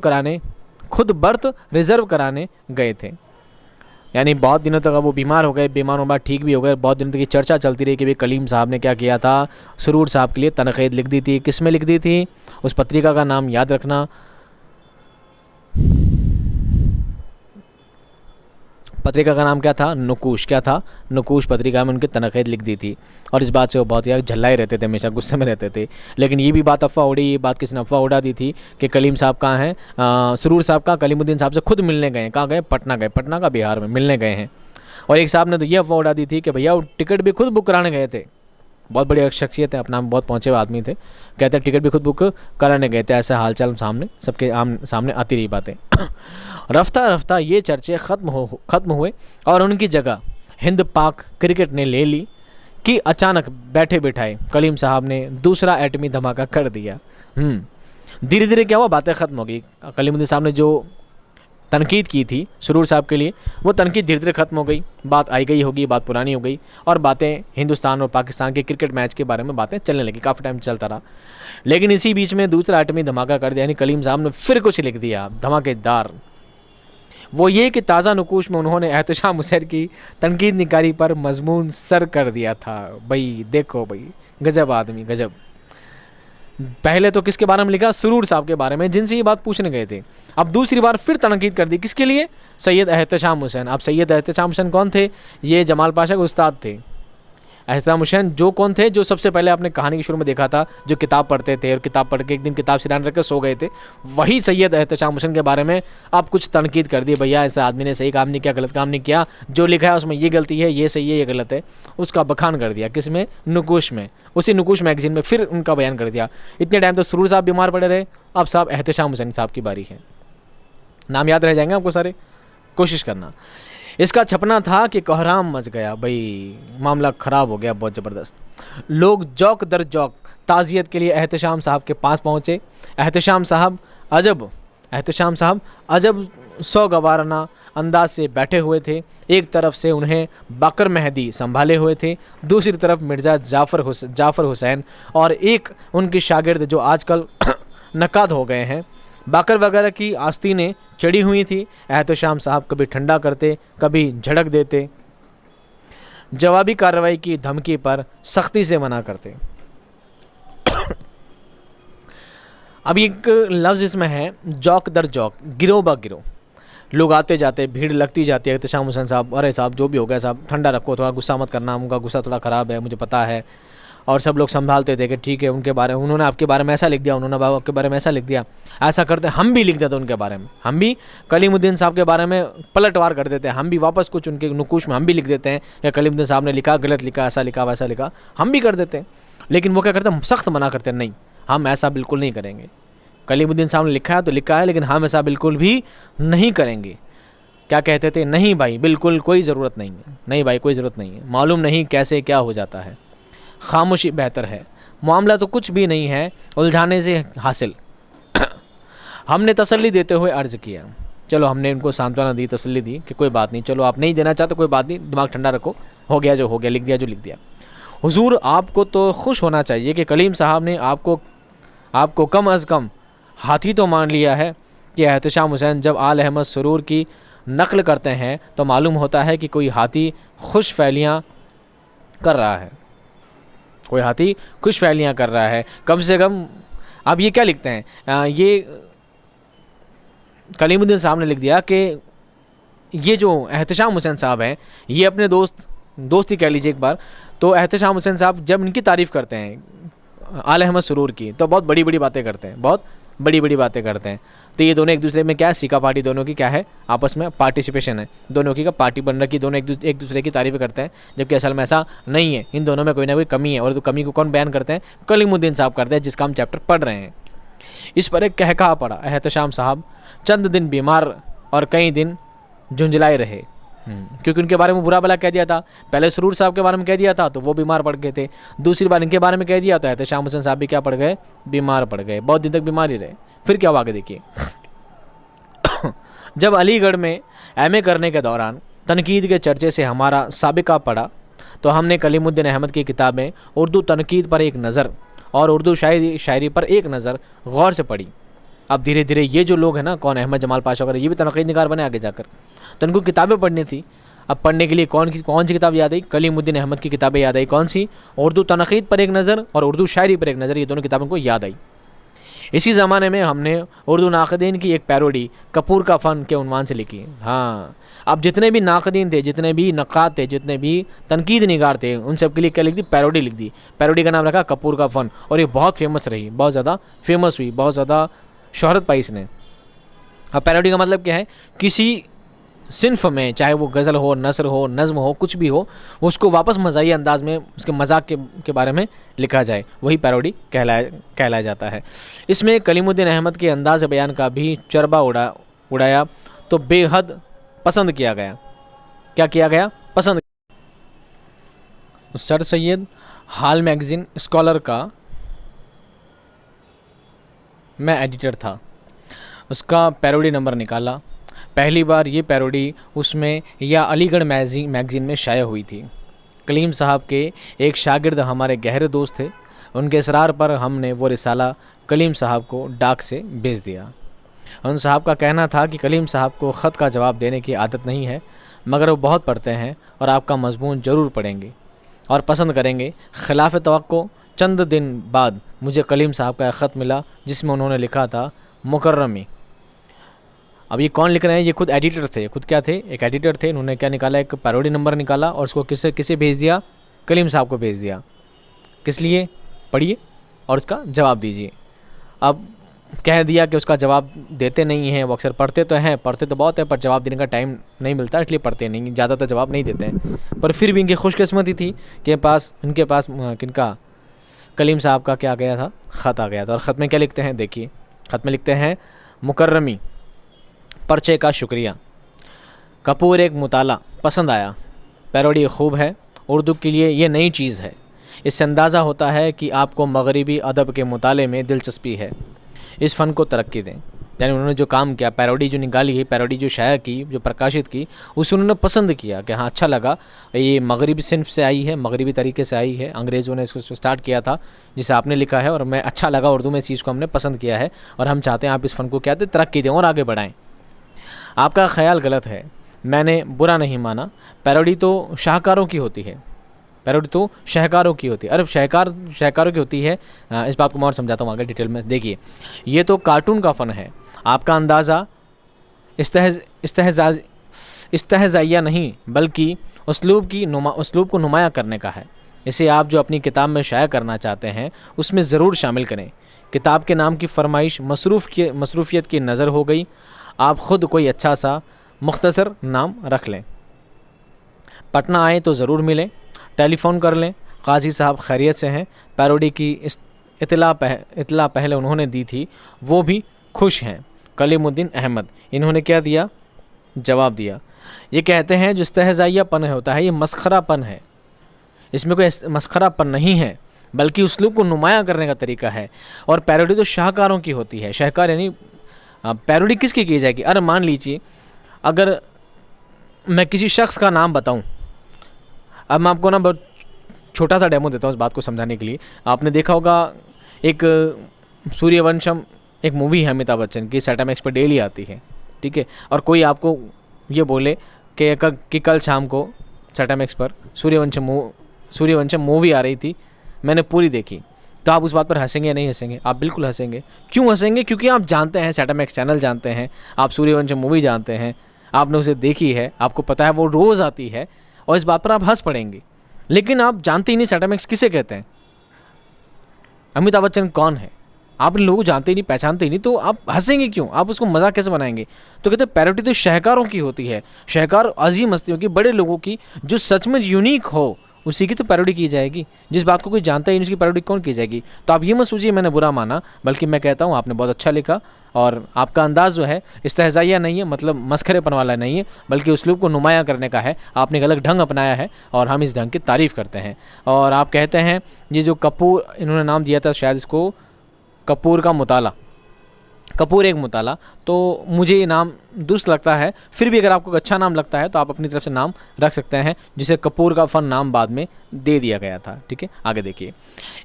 कराने गए थे। यानी बहुत दिनों तक वो बीमार हो गए, बीमार होने बाद ठीक भी हो गए। बहुत दिनों तक ये चर्चा चलती रही कि भाई कलीम साहब ने क्या किया था, सरूर साहब के लिए तनक़ीद लिख दी थी। किस में लिख दी थी? उस पत्रिका का नाम याद रखना, पत्रिका का नाम क्या था? नुकूश। क्या था? नुकूश पत्रिका में उनकी तनक़ीद लिख दी थी और इस बात से वो बहुत ही झल्लाए रहते थे, हमेशा गुस्से में रहते थे। लेकिन ये भी बात अफवाह उड़ी, ये बात किसी ने अफवाह उड़ा दी थी कि कलीम साहब कहाँ हैं, सरूर साहब का कलीमुद्दीन साहब से खुद मिलने गए हैं। कहाँ गए? पटना गए, पटना का बिहार में मिलने गए हैं। और एक साहब ने तो ये अफवाह उड़ा दी थी कि भैया वो टिकट भी खुद बुक कराने गए थे। बहुत बड़ी शख्सियत है, अपना बहुत पहुँचे हुए आदमी थे, कहते हैं टिकट भी खुद बुक कराने गए थे। ऐसा हालचाल सामने सबके सामने आती रही बातें। रफ्ता रफ्ता ये चर्चे ख़त्म हुए और उनकी जगह हिंद पाक क्रिकेट ने ले ली कि अचानक बैठे बिठाए कलीम साहब ने दूसरा एटमी धमाका कर दिया। धीरे धीरे क्या हुआ, बातें ख़त्म हो गई। कलीमुद्दीन साहब ने जो तनकीद की थी सरूर साहब के लिए, वो तनकीद धीरे धीरे ख़त्म हो गई। बात आई गई होगी, बात पुरानी हो गई और बातें हिंदुस्तान और पाकिस्तान के क्रिकेट मैच के बारे में बातें चलने लगी। काफ़ी टाइम चलता रहा, लेकिन इसी बीच में दूसरा एटमी धमाका कर दिया। यानी कलीम साहब ने फिर कुछ लिख दिया धमाकेदार। वो ये कि ताज़ा नुकूश में उन्होंने एहतशाम हुसैन की तनकीद निकारी पर मजमून सर कर दिया था। भाई देखो भाई, गजब आदमी, गजब। पहले तो किसके बारे में लिखा? सरूर साहब के बारे में, जिनसे ये बात पूछने गए थे। अब दूसरी बार फिर तनकीद कर दी, किसके लिए? सैयद एहतशाम हुसैन। अब सैयद एहतशाम हुसैन कौन थे? ये जमाल पाशा के उस्ताद थे। एहतशाम हुसैन जो कौन थे? जो सबसे पहले आपने कहानी के शुरू में देखा था, जो किताब पढ़ते थे और किताब पढ़ के एक दिन किताब सिराने रख के सो गए थे, वही सैयद एहतशाम हुसैन के बारे में आप कुछ तनकीद कर दी। भैया ऐसा आदमी ने सही काम नहीं किया, गलत काम नहीं किया, जो लिखा है उसमें ये गलती है, ये सही है, ये गलत है, उसका बखान कर दिया। किस में? नुकूश में। उसी नुकूश मैगजीन में फिर उनका बयान कर दिया। इतने टाइम तो सरूर साहब बीमार पड़े रहे, अब साहब एहतशाम हुसैन साहब की बारी है। नाम याद रह जाएंगे आपको सारे, कोशिश करना। इसका छपना था कि कोहराम मच गया। भाई मामला ख़राब हो गया बहुत ज़बरदस्त। लोग जौक दर जौक ताज़ियत के लिए एहतशाम साहब के पास पहुँचे। एहतशाम साहब अजब सौगवाराना अंदाज से बैठे हुए थे। एक तरफ से उन्हें बाकर मेहदी संभाले हुए थे, दूसरी तरफ मिर्ज़ा जाफ़र हुसैन और एक उनकी शागिर्द जो आजकल नकाद हो गए हैं। बाकर वगैरह की आस्तीनें चढ़ी हुई थी। एहतशाम साहब कभी ठंडा करते, कभी झड़क देते, जवाबी कार्रवाई की धमकी पर सख्ती से मना करते। अब एक लफ्ज़ इसमें है जौक दर जौक, गिरोह ब गिरोह लोग आते जाते, भीड़ लगती जाती है। एहतशाम हुसैन साहब, अरे साहब जो भी हो गया साहब, ठंडा रखो, थोड़ा गुस्सा मत करना, उनका गुस्सा थोड़ा ख़राब है, मुझे पता है। और सब लोग संभालते थे कि ठीक है, उनके बारे में उन्होंने आपके बारे में ऐसा लिख दिया, उन्होंने आपके बारे में ऐसा लिख दिया, ऐसा करते हम भी लिख देते उनके बारे में, हम भी कलीमुद्दीन साहब के बारे में पलटवार कर देते हैं, हम भी वापस कुछ उनके नुकूश में हम भी लिख देते हैं कि कलीमुद्दीन साहब ने लिखा, गलत लिखा, ऐसा लिखा, वैसा लिखा, हम भी कर देते हैं। लेकिन वो क्या करते हैं? सख्त मना करते हैं, नहीं हम ऐसा बिल्कुल नहीं करेंगे। कलीमुद्दीन साहब ने लिखा है तो लिखा है, लेकिन हम ऐसा बिल्कुल भी नहीं करेंगे। क्या कहते थे? नहीं भाई बिल्कुल कोई ज़रूरत नहीं है, नहीं भाई कोई ज़रूरत नहीं है, मालूम नहीं कैसे क्या हो जाता है, खामोशी बेहतर है, मामला तो कुछ भी नहीं है, उलझाने से हासिल। हमने तसल्ली देते हुए अर्ज़ किया। चलो हमने उनको सांत्वना दी, तसल्ली दी कि कोई बात नहीं, चलो आप नहीं देना चाहते कोई बात नहीं, दिमाग ठंडा रखो, हो गया जो हो गया, लिख दिया जो लिख दिया। हुजूर आपको तो खुश होना चाहिए कि कलीम साहब ने आपको कम अज़ कम हाथी तो मान लिया है कि एहतशाम हुसैन जब आल अहमद सरूर की नकल करते हैं तो मालूम होता है कि कोई हाथी खुश फैलियाँ कर रहा है, कोई हाथी खुश फैलियाँ कर रहा है कम से कम। अब ये क्या लिखते हैं? ये कलीमुद्दीन साहब ने लिख दिया कि ये जो एहतशाम हुसैन साहब हैं, ये अपने दोस्ती कह लीजिए एक बार, तो एहतशाम हुसैन साहब जब इनकी तारीफ़ करते हैं आल अहमद सरूर की, तो बहुत बड़ी बड़ी बातें करते हैं, बहुत बड़ी बड़ी बातें करते हैं। तो ये दोनों एक दूसरे में क्या है, सिका पार्टी दोनों की क्या है, आपस में पार्टिसिपेशन है, दोनों की का पार्टी बन रखी, दोनों एक दूसरे की तारीफ़ करते हैं, जबकि असल में ऐसा नहीं है। इन दोनों में कोई ना कोई कमी है, और तो कमी को कौन बयान करते हैं? कलीमुद्दीन साहब करते हैं, जिसका हम चैप्टर पढ़ रहे हैं। इस पर एक कहकहा पड़ा। एहतशाम साहब चंद दिन बीमार और कई दिन झुंझलाए रहे। क्योंकि उनके बारे में बुरा भला कह दिया था। पहले सरूर साहब के बारे में कह दिया था तो वो बीमार पड़ गए थे, दूसरी बार इनके बारे में कह दिया तो एहतशाम हुसैन साहब भी क्या पड़ गए, बीमार पड़ गए, बहुत दिन तक बीमार ही रहे। फिर क्या हुआ आगे देखिए। जब अलीगढ़ में एमए करने के दौरान तनकीद के चर्चे से हमारा साबिका पड़ा तो हमने कलीमुद्दीन अहमद की किताबें उर्दू तनकीद पर एक नज़र और उर्दू शायरी पर एक नज़र गौर से पढ़ी। अब धीरे धीरे ये जो लोग हैं ना, कौन, अहमद जमाल पाशा वगैरह, ये भी तनकीद निगार बने आगे जाकर, तो इनको किताबें पढ़नी थी। अब पढ़ने के लिए कौन सी किताब याद आई, कलीमुद्दीन अहमद की किताबें याद आई। कौन सी, उर्दू तनकीद पर एक नज़र और उर्दू शायरी पर एक नज़र, ये दोनों किताबों को याद आई। इसी ज़माने में हमने उर्दू नाक़दीन की एक पैरोडी कपूर का फ़न के उन्वान से लिखी। हाँ, अब जितने भी नाक़दीन थे, जितने भी नक़ाद थे, जितने भी तनकीद निगार थे, उन सब के लिए क्या लिख दी, पैरोडी लिख दी। पैरोडी का नाम रखा कपूर का फ़न, और ये बहुत फेमस रही, बहुत ज़्यादा फेमस हुई, बहुत ज़्यादा शोहरत पाई इसने। अब पैरोडी का मतलब क्या है, किसी सिन्फ में, चाहे वो गज़ल हो, नसर हो, नज़्म हो, कुछ भी हो, उसको वापस मज़ाही अंदाज में उसके मजाक के बारे में लिखा जाए, वही पैरोडी कहलाया जाता है। इसमें कलीमुद्दीन अहमद के अंदाज़ बयान का भी चरबा उड़ाया तो बेहद पसंद किया गया। क्या किया गया, पसंद। सर सैयद हाल मैगज़ीन स्कॉलर का मैं एडिटर था, उसका पैरोडी नंबर निकाला। पहली बार ये पैरोडी उसमें या अलीगढ़ मैगज़ीन में शाया हुई थी। कलीम साहब के एक शागिर्द हमारे गहरे दोस्त थे, उनके इसरार पर हमने वो रिसाला कलीम साहब को डाक से भेज दिया। उन साहब का कहना था कि कलीम साहब को ख़त का जवाब देने की आदत नहीं है, मगर वो बहुत पढ़ते हैं और आपका मज़मून ज़रूर पढ़ेंगे और पसंद करेंगे। खिलाफ तवक्को चंद दिन बाद मुझे कलीम साहब का ख़त मिला जिसमें उन्होंने लिखा था मुकर्रमी। अब ये कौन लिख रहे हैं, ये खुद एडिटर थे, खुद क्या थे, एक एडिटर थे। इन्होंने क्या निकाला, एक पैरोडी नंबर निकाला और उसको किसे भेज दिया, कलीम साहब को भेज दिया। किस लिए, पढ़िए और उसका जवाब दीजिए। अब कह दिया कि उसका जवाब देते नहीं हैं, वो अक्सर पढ़ते तो हैं, पढ़ते तो बहुत है, पर जवाब देने का टाइम नहीं मिलता, इसलिए पढ़ते नहीं, ज़्यादातर जवाब नहीं देते हैं। पर फिर भी इनकी खुशकिस्मती थी कि उनके पास किनका, कलीम साहब का क्या आ गया था, ख़त आ गया था। और ख़त में क्या लिखते हैं, देखिए ख़त में लिखते हैं, मुकर्रमी, पर्चे का शुक्रिया, कपूर एक मुताला पसंद आया, पैरोडी खूब है, उर्दू के लिए ये नई चीज़ है। इससे अंदाज़ा होता है कि आपको मगरिबी अदब के मुताले में दिलचस्पी है, इस फ़न को तरक्की दें। यानी उन्होंने जो काम किया, पैरोडी जो निकाली है, पैरोडी जो शाया की, जो प्रकाशित की, उसे उन्होंने पसंद किया कि हाँ अच्छा लगा, ये मगरिबी सिन्फ से आई है, मगरिबी तरीके से आई है, अंग्रेज़ों ने इसको स्टार्ट किया था जिसे आपने लिखा है, और मैं अच्छा लगा उर्दू में, इस चीज़ को हमने पसंद किया है और हम चाहते हैं आप इस फ़न को क्या दें, तरक्की दें और आगे बढ़ाएँ। आपका ख्याल गलत है, मैंने बुरा नहीं माना, पैरोडी तो शाहकारों की होती है, पैरोडी तो शाहकारों की होती है। अरे शाहकारों की होती है, इस बात को मैं और समझाता हूँ आगे डिटेल में। देखिए, ये तो कार्टून का फ़न है, आपका अंदाज़ा इस्तेहज़ाइया नहीं बल्कि उस्लूब को नुमायाँ करने का है। इसे आप जो अपनी किताब में शाया करना चाहते हैं उसमें ज़रूर शामिल करें। किताब के नाम की फरमाइश मसरूफ़ियत की नज़र हो गई, आप ख़ुद कोई अच्छा सा मुख्तसर नाम रख लें। पटना आए तो ज़रूर मिलें, टेलीफ़ोन कर लें, काजी साहब खैरियत से हैं, पैरोडी की इतला पहले उन्होंने दी थी, वो भी खुश हैं। कलीमुद्दीन अहमद, इन्होंने क्या दिया, जवाब दिया। ये कहते हैं जो इस्तेहज़ाइयापन होता है ये मस्खरापन है, इसमें कोई मस्खरापन नहीं है बल्कि उसलूब को नुमायाँ करने का तरीका है। और पैरोडी तो शाहकारों की होती है। शाहकार यानी पैरोडी किसकी की जाएगी, अरे मान लीजिए अगर मैं किसी शख्स का नाम बताऊं, अब मैं आपको ना बहुत छोटा सा डेमो देता हूँ इस बात को समझाने के लिए। आपने देखा होगा एक सूर्यवंशम, एक मूवी है अमिताभ बच्चन की, सेट मैक्स पर डेली आती है, ठीक है, और कोई आपको ये बोले कि कल शाम को सेट मैक्स पर सूर्यवंशम मूवी आ रही थी, मैंने पूरी देखी, तो आप उस बात पर हंसेंगे या नहीं हंसेंगे? आप बिल्कुल हंसेंगे। क्यों हंसेंगे? क्योंकि आप जानते हैं, सेट मैक्स चैनल जानते हैं, आप सूर्यवंशम मूवी जानते हैं, आपने उसे देखी है, आपको पता है वो रोज़ आती है, और इस बात पर आप हंस पड़ेंगे। लेकिन आप जानते ही नहीं सेट मैक्स किसे कहते हैं, अमिताभ बच्चन कौन है, आप इन लोगों को जानते ही नहीं, पहचानते ही नहीं, तो आप हंसेंगे क्यों? आप उसको मजाक कैसे बनाएंगे? तो कहते हैं पैरोडी तो शाहकारों की होती है, शाहकार अजीम हस्तियों की, बड़े लोगों की, जो सच में यूनिक हो उसी की तो पैरोडी की जाएगी। जिस बात को कोई जानता ही नहीं उसकी पैरोडी कौन की जाएगी? तो आप ये मत सोचिए मैंने बुरा माना, बल्कि मैं कहता हूँ आपने बहुत अच्छा लिखा, और आपका अंदाज़ जो है इस्तेहज़ाइया नहीं है, मतलब मस्खरेपन वाला नहीं है, बल्कि उसलूब को नुमाया करने का है। आपने एक अलग ढंग अपनाया है और हम इस ढंग की तारीफ़ करते हैं। और आप कहते हैं ये जो कपूर, इन्होंने नाम दिया था शायद इसको कपूर का मुताला, कपूर एक मुताला, तो मुझे ये नाम दुरुस्त लगता है। फिर भी अगर आपको अच्छा नाम लगता है तो आप अपनी तरफ से नाम रख सकते हैं, जिसे कपूर का फ़न नाम बाद में दे दिया गया था। ठीक है, आगे देखिए।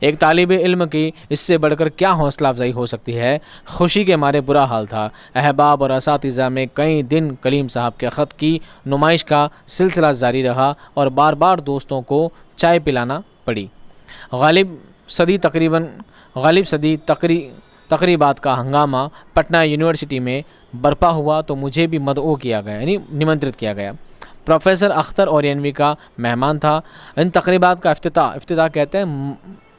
एक तालिब इल्म की इससे बढ़कर क्या हौसला अफजाई हो सकती है। खुशी के मारे बुरा हाल था। अहबाब और असातिज़ा में कई दिन कलीम साहब के ख़त की नुमाइश का सिलसिला जारी रहा और बार बार दोस्तों को चाय पिलाना पड़ी। गालिब सदी तकरीबात का हंगामा पटना यूनिवर्सिटी में बरपा हुआ तो मुझे भी मदऊ किया गया, यानी निमंत्रित किया गया। प्रोफेसर अख्तर ओरियनवी का मेहमान था। इन तकरीबात का इफ्तिताह कहते हैं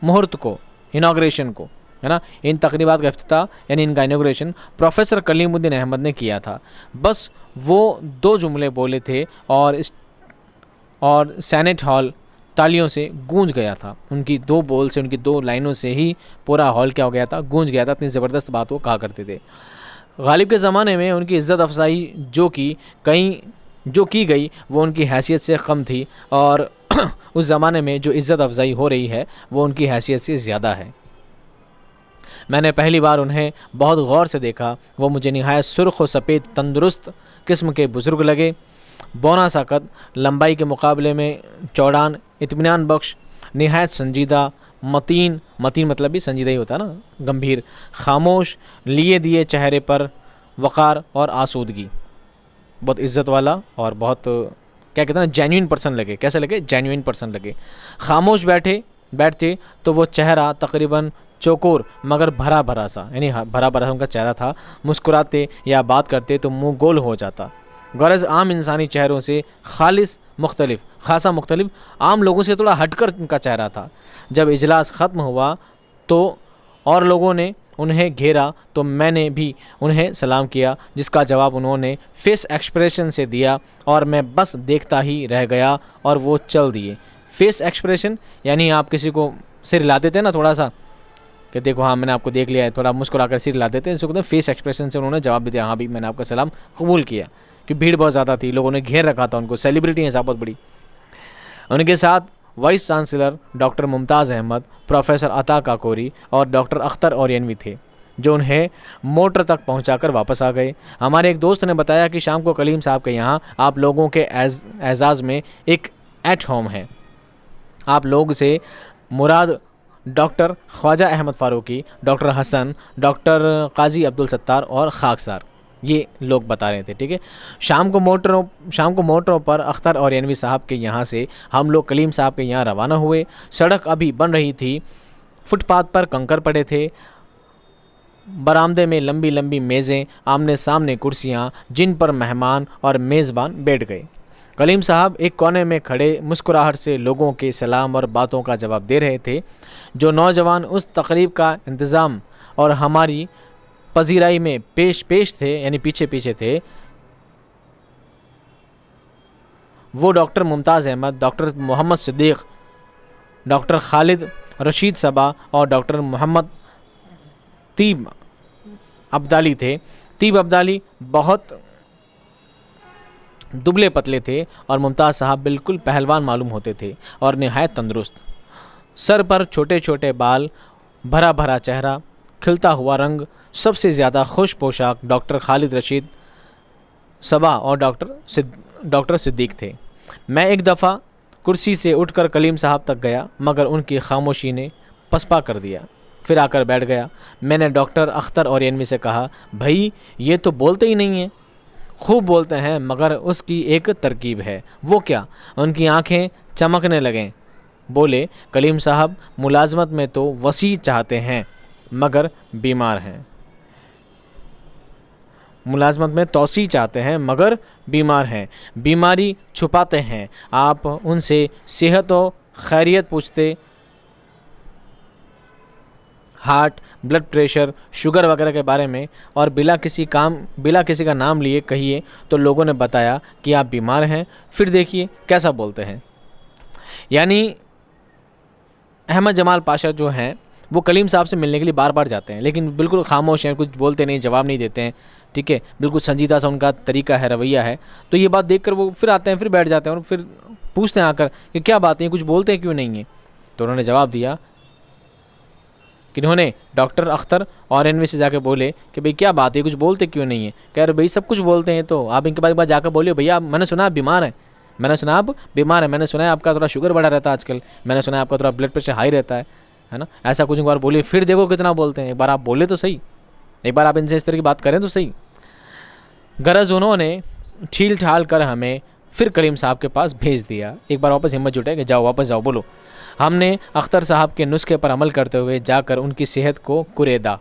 मुहूर्त को, इनाग्रेशन को, है ना। इन तकरीबात का इफ्तिताह यानी इनका इनाग्रेशन प्रोफेसर कलीमुद्दीन अहमद ने किया था। बस वो 2 जुमले बोले थे और सेनेट हॉल तालियों से गूंज गया था। उनकी 2 बोल से, उनकी 2 लाइनों से ही पूरा हॉल क्या हो गया था, गूंज गया था। इतनी ज़बरदस्त बात वो कहा करते थे। गालिब के ज़माने में उनकी इज़्ज़त अफजाई जो की गई वो उनकी हैसियत से कम थी, और उस ज़माने में जो इज़्ज़त अफजाई हो रही है वो उनकी हैसियत से ज़्यादा है। मैंने पहली बार उन्हें बहुत गौर से देखा। वो मुझे निहायत सुर्ख और सफ़ेद तंदुरुस्त किस्म के बुज़ुर्ग लगे। बौना सा कद, लंबाई के मुकाबले में चौड़ान, इत्मीनान बख्श, निहायत संजीदा, मतीन मतलब भी संजीदा ही होता है ना, गंभीर, खामोश, लिए दिए चेहरे पर वक़ार और आसूदगी। बहुत इज़्ज़त वाला और बहुत क्या कहते हैं, जेन्युइन पर्सन लगे। कैसे लगे? जेन्युइन पर्सन लगे। खामोश बैठते तो वो चेहरा तकरीबन चौकोर मगर भरा भरा सा, यानी भरा भरा उनका चेहरा था। मुस्कुराते या बात करते तो मुंह गोल हो जाता। गरज आम इंसानी चेहरों से खासा मुख्तलिफ, आम लोगों से थोड़ा हटकर उनका चेहरा था। जब इजलास ख़त्म हुआ तो और लोगों ने उन्हें घेरा तो मैंने भी उन्हें सलाम किया, जिसका जवाब उन्होंने फेस एक्सप्रेशन से दिया और मैं बस देखता ही रह गया और वो चल दिए। फेस एक्सप्रेशन यानी आप किसी को सिर हिला देते हैं ना थोड़ा सा, कि देखो हाँ मैंने आपको देख लिया है, थोड़ा मुस्कुरा कर सिर हिला देते हैं, इसको कहते हैं फेस एक्सप्रेशन से उन्होंने जवाब दिया, हाँ भी मैंने आपका सलाम कबूल किया। कि भीड़ बहुत ज़्यादा थी, लोगों ने घेर रखा था उनको, सेलिब्रिटी हैं बहुत बड़ी। उनके साथ vice chancellor doctor Mumtaz Ahmad, professor Ata Kakori और डॉक्टर अख्तर ओरियनवी थे, जो उन्हें मोटर तक पहुंचाकर वापस आ गए। हमारे एक दोस्त ने बताया कि शाम को कलीम साहब के यहाँ आप लोगों के एजाज़ में एक एट होम है। आप लोग से मुराद doctor Khwaja Ahmad Farooqui, doctor Hasan, doctor Qazi Abdul Sattar और खाकसार, ये लोग बता रहे थे। ठीक है, शाम को मोटरों पर अख्तर ओरियनवी साहब के यहाँ से हम लोग कलीम साहब के यहाँ रवाना हुए। सड़क अभी बन रही थी, फुटपाथ पर कंकर पड़े थे, बरामदे में लंबी लंबी मेज़ें, आमने सामने कुर्सियाँ, जिन पर मेहमान और मेज़बान बैठ गए। कलीम साहब एक कोने में खड़े मुस्कुराहट से लोगों के सलाम और बातों का जवाब दे रहे थे। जो नौजवान उस तकरीब का इंतज़ाम और हमारी पजीराई में पेश थे, यानी पीछे थे, वो doctor Mumtaz Ahmad, doctor Mohammad Siddiq, doctor Khalid Rashid Saba और डॉक्टर मोहम्मद तीब अब्दाली थे। तीब अब्दाली बहुत दुबले पतले थे और मुमताज़ साहब बिल्कुल पहलवान मालूम होते थे और निहायत तंदुरुस्त। सर पर छोटे छोटे बाल, भरा भरा चेहरा, खिलता हुआ रंग। सबसे ज़्यादा खुश पोशाक डॉक्टर खालिद रशीद सबा और डॉक्टर सिद्दीक़ थे। मैं एक दफ़ा कुर्सी से उठकर कलीम साहब तक गया, मगर उनकी खामोशी ने पसपा कर दिया। फिर आकर बैठ गया। मैंने डॉक्टर अख्तर ओरियनवी से कहा, भाई ये तो बोलते ही नहीं है। खूब बोलते हैं, मगर उसकी एक तरकीब है। वो क्या? उनकी आंखें चमकने लगें। बोले, कलीम साहब मुलाजमत में तो वसी चाहते हैं मगर बीमार हैं। मुलाजमत में तोसी चाहते हैं मगर बीमार हैं। बीमारी छुपाते हैं। आप उनसे सेहत और खैरियत पूछते, हार्ट, ब्लड प्रेशर, शुगर वगैरह के बारे में, और बिला किसी का नाम लिए कहिए तो लोगों ने बताया कि आप बीमार हैं। फिर देखिए कैसा बोलते हैं। यानी अहमद जमाल पाशा जो हैं वो कलीम साहब से मिलने के लिए बार बार जाते हैं, लेकिन बिल्कुल खामोश हैं, कुछ बोलते नहीं, जवाब नहीं देते हैं, ठीक है, बिल्कुल संजीदा सा उनका तरीका है, रवैया है। तो ये बात देखकर वो फिर आते हैं, फिर बैठ जाते हैं और फिर पूछते हैं आकर कि क्या बात है, कुछ बोलते हैं क्यों नहीं है। तो उन्होंने जवाब दिया कि उन्होंने डॉक्टर अख्तर और एनवी से जाकर बोले कि भाई क्या बात है, कुछ बोलते क्यों नहीं है। कह रहे भाई सब कुछ बोलते हैं, तो आप इनके पास जाकर बोलिए भैया मैंने सुना आप बीमार हैं, मैंने सुना आप बीमार हैं, मैंने सुना है आपका थोड़ा शुगर बढ़ा रहता है आजकल, मैंने सुना है आपका थोड़ा ब्लड प्रेशर हाई रहता है ना, ऐसा कुछ एक बार बोलिए, फिर देखो कितना बोलते हैं, एक बार आप बोले तो सही, एक बार आप इनसे इस तरह की बात करें तो सही। गरज उन्होंने ठील ठाल कर हमें फिर कलीम साहब के पास भेज दिया। एक बार वापस हिम्मत जुटाए कि जाओ वापस जाओ, बोलो। हमने अख्तर साहब के नुस्खे पर अमल करते हुए जाकर उनकी सेहत को कुरेदा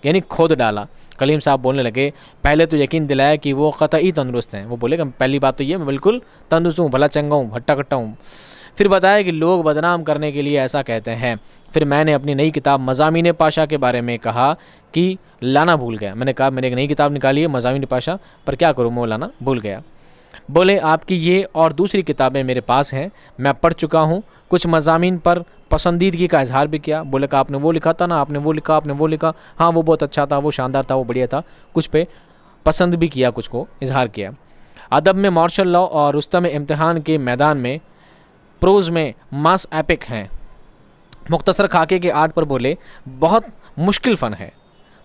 यानी खोद डाला। कलीम साहब बोलने लगे, पहले तो यकीन दिलाया कि वो कतई तंदुरुस्त हैं। वो बोले कि पहली बात तो ये मैं बिल्कुल तंदुरुस्त हूँ, भला चंगा हूँ, हट्टा कट्टा हूँ। फिर बताया कि लोग बदनाम करने के लिए ऐसा कहते हैं। फिर मैंने अपनी नई किताब मज़ामीन पाशा के बारे में कहा कि लाना भूल गया। मैंने कहा मैंने एक नई किताब निकाली है मज़ामीन पाशा, पर क्या करूँ मैं वो लाना भूल गया। बोले आपकी ये और दूसरी किताबें मेरे पास हैं, मैं पढ़ चुका हूँ। कुछ मज़ामीन पर पसंदीदगी का इजहार भी किया। बोले कि आपने वो लिखा था ना, आपने वो लिखा, आपने वो लिखा, हाँ वो बहुत अच्छा था, वो शानदार था, वो बढ़िया था। कुछ पे पसंद भी किया, कुछ को इजहार किया। अदब में मार्शल लॉ और रुस्तम इम्तिहान के मैदान में, प्रोज़ में मास एपिक हैं। मुख्तसर खाके के आर्ट पर बोले बहुत मुश्किल फ़न है।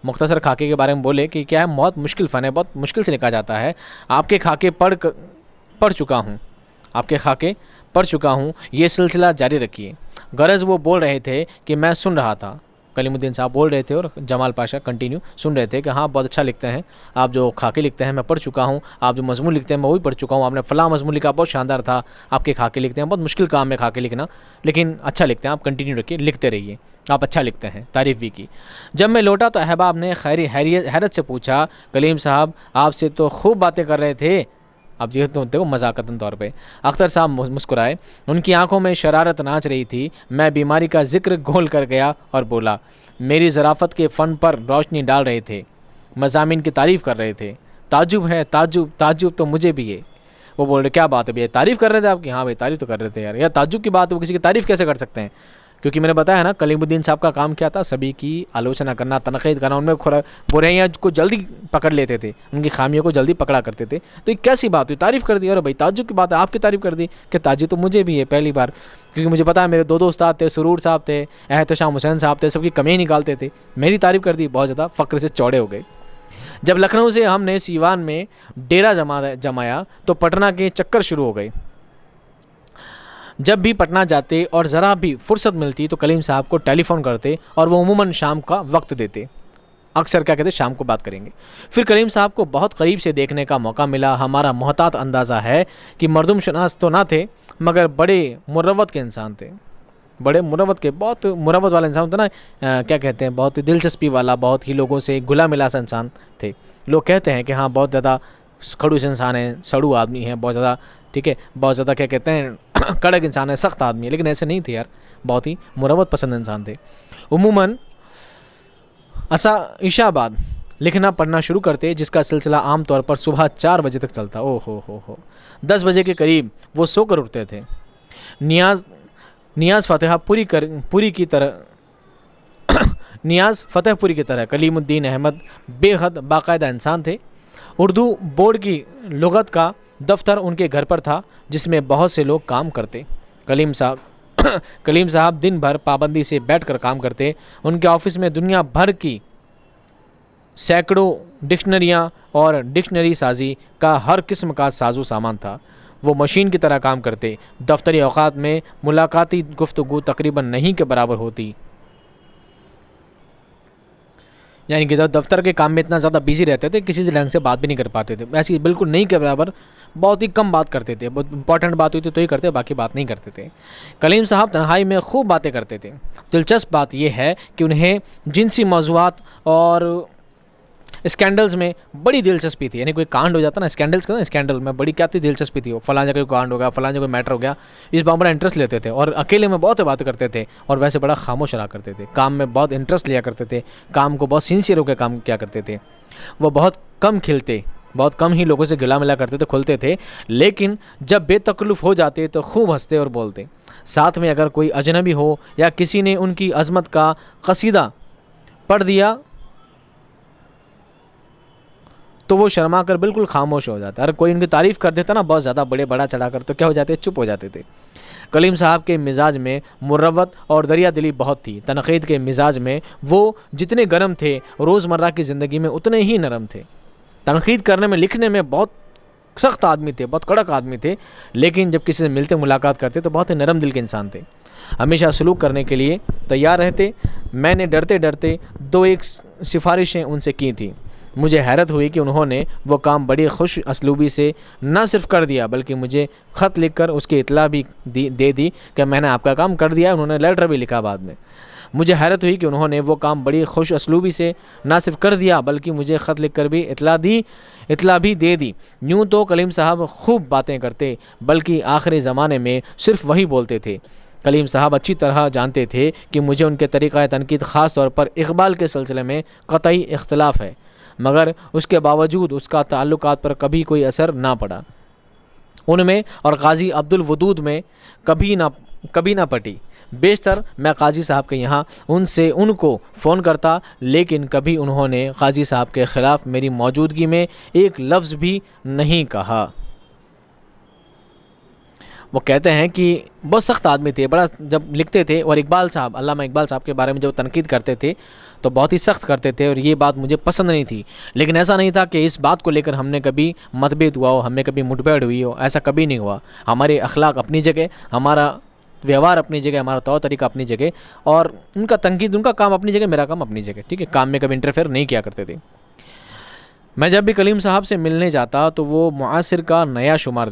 मुख्तसर खाके के बारे में बोले कि क्या है, बहुत मुश्किल फ़न है, बहुत मुश्किल से लिखा जाता है। आपके खाके पढ़ चुका हूँ, आपके खाके पढ़ चुका हूँ, ये सिलसिला जारी रखिए। गरज वो बोल रहे थे कि मैं सुन रहा था, कलीमुद्दीन साहब बोल रहे थे और जमाल पाशा कंटिन्यू सुन रहे थे कि हाँ बहुत अच्छा लिखते हैं आप, जो खाके लिखते हैं मैं पढ़ चुका हूँ, आप जो मजमून लिखते हैं मैं वही पढ़ चुका हूँ, आपने फ़लाँ मजमून लिखा बहुत शानदार था, आपके खाके लिखते हैं बहुत मुश्किल काम है खाके लिखना, लेकिन अच्छा लिखते हैं आप, कंटिन्यू रखिए, लिखते रहिए, आप अच्छा लिखते हैं, तारीफ़ भी की। जब मैं लौटा तो अहबाब ने हैरत से पूछा, कलीम साहब आपसे तो खूब बातें कर रहे थे। अब ये तो देखो मजाकतन तौर पे अख्तर साहब मुस्कुराए, उनकी आंखों में शरारत नाच रही थी। मैं बीमारी का जिक्र घोल कर गया और बोला, मेरी ज़राफ़त के फ़न पर रोशनी डाल रहे थे, मज़ामीन की तारीफ़ कर रहे थे। ताजुब है, ताजुब ताजुब तो मुझे भी है। वो बोल रहे क्या बात है भैया, तारीफ़ कर रहे थे आपकी? हाँ भाई तारीफ़ तो कर रहे थे यार, या ताजुब की बात है, वो किसी की तारीफ़ कैसे कर सकते हैं? क्योंकि मैंने बताया ना कलीमुद्दीन साहब का काम क्या था, सभी की आलोचना करना, तनक़ीद करना, उनमें बुराइयाँ को जल्दी पकड़ लेते थे, उनकी खामियों को जल्दी पकड़ा करते थे। तो ये कैसी बात हुई, तारीफ़ कर दी, अरे भाई ताज्जुब की बात है, आपकी तारीफ़ कर दी कि ताज्जुब तो मुझे भी है पहली बार, क्योंकि मुझे पता है मेरे दो उस्ताद थे, सुरूर साहब थे, एहतशाम हुसैन साहब थे, सबकी कमियाँ निकालते थे, मेरी तारीफ़ कर दी, बहुत ज़्यादा फ़क्र से चौड़े हो गए। जब लखनऊ से हमने सीवान में डेरा जमाया तो पटना के चक्कर शुरू हो गए। जब भी पटना जाते और ज़रा भी फुर्सत मिलती तो कलीम साहब को टेलीफ़ोन करते और वो उमूमन शाम का वक्त देते, अक्सर क्या कहते शाम को बात करेंगे। फिर कलीम साहब को बहुत करीब से देखने का मौका मिला। हमारा मोहतात अंदाज़ा है कि मरदुम शनास तो ना थे, मगर बड़े मुरवत के इंसान थे, बड़े मुरवत के, बहुत मुरवत वाला इंसान होता ना, क्या कहते हैं, बहुत ही दिलचस्पी वाला, बहुत ही लोगों से घुला मिला सा इंसान थे। लोग कहते हैं कि हाँ बहुत ज़्यादा खड़ूस इंसान है, सड़ू आदमी है, बहुत ज़्यादा, ठीक है, बहुत ज़्यादा क्या कहते हैं कड़क इंसान है, सख्त आदमी है, लेकिन ऐसे नहीं थे यार, बहुत ही मुरवत पसंद इंसान थे। उमूमन इशा बाद लिखना पढ़ना शुरू करते, जिसका सिलसिला आम तौर पर सुबह 4 बजे तक चलता। ओ हो 10 बजे के करीब वो सोकर उठते थे। नियाज़ फतेहपुरी की तरह कलीमुद्दीन अहमद बेहद बाकायदा इंसान थे। उर्दू बोर्ड की लुगत का दफ्तर उनके घर पर था, जिसमें बहुत से लोग काम करते। कलीम साहब दिन भर पाबंदी से बैठकर काम करते। उनके ऑफिस में दुनिया भर की सैकड़ों डिक्शनरियाँ और डिक्शनरी साजी का हर किस्म का साजो सामान था। वो मशीन की तरह काम करते। दफ्तरी औकात में मुलाकाती गुफ्तगू तकरीबन नहीं के बराबर होती, यानी कि दफ्तर के काम में इतना ज़्यादा बिजी रहते थे, किसी से ढंग से बात भी नहीं कर पाते थे। ऐसी बिल्कुल नहीं के बराबर, बहुत ही कम बात करते थे। बहुत इंपॉर्टेंट बात हुई थी तो ही करते, बाकी बात नहीं करते थे। कलीम साहब तन्हाई में खूब बातें करते थे। दिलचस्प बात यह है कि उन्हें जिनसी मौज़ूआत और स्कैंडल्स में बड़ी दिलचस्पी थी। यानी कोई कांड हो जाता ना, स्कैंडल में बड़ी क्या थी, दिलचस्पी थी। वो फलां जगह कोई कांड हो गया, फलां जगह कोई मैटर हो गया, इस बात बड़ा इंटरेस्ट लेते थे और अकेले में बहुत बातें करते थे और वैसे बड़ा खामोश रहा करते थे। काम में बहुत इंटरेस्ट लिया करते थे, काम को बहुत सिंसियर होकर काम किया करते थे। वो बहुत कम खिलते, बहुत कम ही लोगों से गिला मिला करते थे, खुलते थे, लेकिन जब बेतकल्लुफ़ हो जाते तो खूब हंसते और बोलते। साथ में अगर कोई अजनबी हो या किसी ने उनकी अज़मत का कसीदा पढ़ दिया तो वो शर्मा कर बिल्कुल खामोश हो जाता। अगर कोई उनकी तारीफ़ कर देता ना बहुत ज़्यादा बड़ा चढ़ा कर, तो क्या हो जाते, चुप हो जाते थे। कलीम साहब के मिजाज में मुरवत और दरिया दिली बहुत थी। तनक़ीद के मिजाज में वो जितने गर्म थे, रोज़मर्रा की ज़िंदगी में उतने ही नरम थे। तनक़ीद करने में, लिखने में बहुत सख्त आदमी थे, बहुत कड़क आदमी थे, लेकिन जब किसी से मिलते मुलाकात करते तो बहुत ही नरम दिल के इंसान थे। हमेशा सलूक करने के लिए तैयार रहते। मैंने डरते डरते 2-1 सिफारिशें उनसे की थी। मुझे हैरत हुई कि उन्होंने वो काम बड़ी खुश असलूबी से न सिर्फ कर दिया, बल्कि मुझे ख़त लिखकर उसकी इत्ला भी दे दी कि मैंने आपका काम कर दिया। उन्होंने लेटर भी लिखा बाद में। मुझे हैरत हुई कि उन्होंने वो काम बड़ी खुश असलूबी से ना सिर्फ कर दिया, बल्कि मुझे ख़त लिख कर भी इत्ला भी दे दी। यूँ तो कलीम साहब खूब बातें करते, बल्कि आखिरी ज़माने में सिर्फ वही बोलते थे। कलीम साहब अच्छी तरह जानते थे कि मुझे उनके तरीक़ा तनकीद ख़ास तौर पर इक़बाल के सिलसिले में क़तई इख्तलाफ है, मगर उसके बावजूद उसका ताल्लुकात पर कभी कोई असर ना पड़ा। उनमें और काजी अब्दुल वदूद में कभी ना पटी। बेशतर मैं काजी साहब के यहाँ उनको फ़ोन करता, लेकिन कभी उन्होंने काजी साहब के ख़िलाफ़ मेरी मौजूदगी में एक लफ्ज़ भी नहीं कहा। वो कहते हैं कि बहुत सख्त आदमी थे, बड़ा जब लिखते थे। और इकबाल साहब, अल्लामा इकबाल साहब के बारे में जब तनकीद करते थे तो बहुत ही सख्त करते थे, और ये बात मुझे पसंद नहीं थी। लेकिन ऐसा नहीं था कि इस बात को लेकर हमने कभी मतभेद हुआ हो, हमें कभी मुठभेड़ हुई हो, ऐसा कभी नहीं हुआ। हमारे अखलाक अपनी जगह, हमारा व्यवहार अपनी जगह, हमारा तौर तरीका अपनी जगह, और उनका तनकीद, उनका काम अपनी जगह, मेरा काम अपनी जगह, ठीक है। काम में कभी इंटरफेयर नहीं किया करते थे। मैं जब भी कलीम साहब से मिलने जाता तो वो मुआसिर का नया शुमारा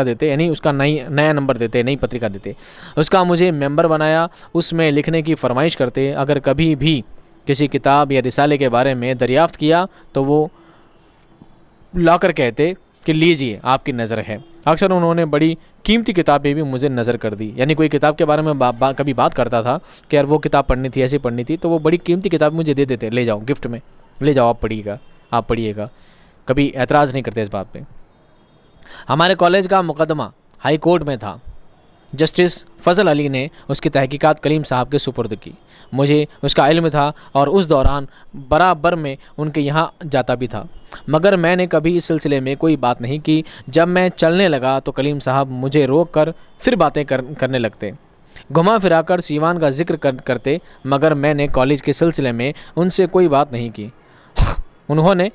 देते, यानी उसका नया नंबर देते, नई पत्रिका देते। उसका मुझे मेंबर बनाया, उसमें लिखने की फरमाइश करते। अगर कभी भी किसी किताब या रिसाले के बारे में दरियाफ़्त किया तो वो लाकर कहते कि लीजिए आपकी नज़र है। अक्सर उन्होंने बड़ी कीमती किताबें भी मुझे नज़र कर दी। यानी कोई किताब के बारे में कभी बात करता था कि यार वो किताब पढ़नी थी, ऐसी पढ़नी थी, तो वो बड़ी कीमती किताब मुझे दे देते, ले जाओ गिफ्ट में, ले जाओ आप पढ़िएगा। कभी एतराज़ नहीं करते इस बात पे। हमारे कॉलेज का मुकदमा हाई कोर्ट में था। जस्टिस फ़ज़ल अली ने उसकी तहकीकात कलीम साहब के सुपुर्द की। मुझे उसका इल्म था और उस दौरान बराबर में उनके यहाँ जाता भी था, मगर मैंने कभी इस सिलसिले में कोई बात नहीं की। जब मैं चलने लगा तो कलीम साहब मुझे रोक कर फिर बातें करने लगते, घुमा फिरा कर सीवान का जिक्र करते, मगर मैंने कॉलेज के सिलसिले में उनसे कोई बात नहीं की। उन्होंने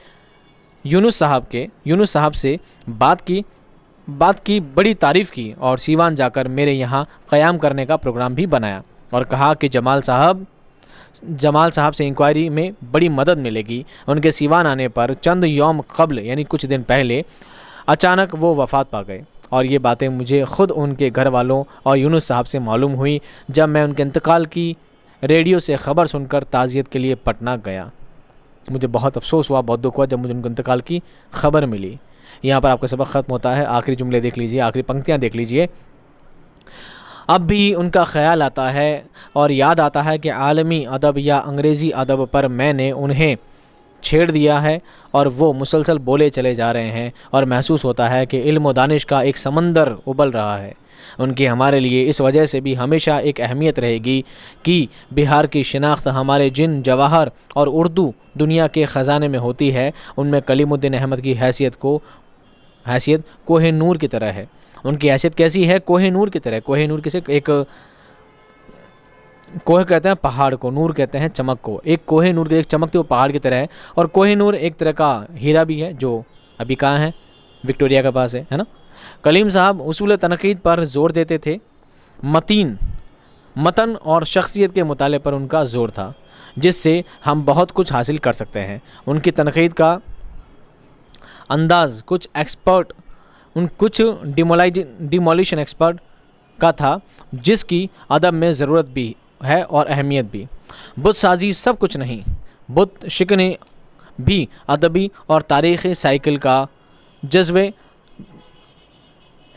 यूनुस साहब से बात की, बड़ी तारीफ़ की और सीवान जाकर मेरे यहाँ क़याम करने का प्रोग्राम भी बनाया, और कहा कि जमाल साहब से इंक्वायरी में बड़ी मदद मिलेगी। उनके सीवान आने पर चंद यौम क़ब्ल, यानी कुछ दिन पहले, अचानक वो वफ़ात पा गए, और ये बातें मुझे ख़ुद उनके घर वालों और यूनुस साहब से मालूम हुई जब मैं उनके इंतकाल की रेडियो से ख़बर सुनकर ताज़ियत के लिए पटना गया। मुझे बहुत अफसोस हुआ, बहुत दुख हुआ जब मुझे उनके इंतकाल की ख़बर मिली। यहाँ पर आपका सबक ख़त्म होता है। आखिरी जुमले देख लीजिए, आखिरी पंक्तियाँ देख लीजिए। अब भी उनका ख़याल आता है और याद आता है कि आलमी अदब या अंग्रेज़ी अदब पर मैंने उन्हें छेड़ दिया है, और वो मुसलसल बोले चले जा रहे हैं, और महसूस होता है कि इल्म व दानिश का एक समंदर उबल रहा है। उनकी हमारे लिए इस वजह से भी हमेशा एक अहमियत रहेगी कि बिहार की शिनाख्त हमारे जिन जवाहर और उर्दू दुनिया के ख़जाने में होती है, उनमें कलीमुद्दीन अहमद की हैसियत कोहे नूर की तरह है। उनकी हैसियत कैसी है? कोहे नूर की तरह। कोहे नूर किसे? एक कोह कहते हैं पहाड़ को, नूर कहते हैं चमक को। एक कोहे नूर की एक चमक थी, वो पहाड़ की तरह है। और कोहे नूर एक तरह का हीरा भी है, जो अभी कहाँ है? विक्टोरिया के पास है ना। कलीम साहब उसूल तनक़ीद पर ज़ोर देते थे। मतन और शख्सियत के मुताले पर उनका ज़ोर था, जिससे हम बहुत कुछ हासिल कर सकते हैं। उनकी तनक़ीद का अंदाज़ कुछ डिमोलिशन एक्सपर्ट का था, जिसकी अदब में ज़रूरत भी है और अहमियत भी। बुत साजी सब कुछ नहीं, बुत शिकने भी अदबी और तारीख़ी साइकिल का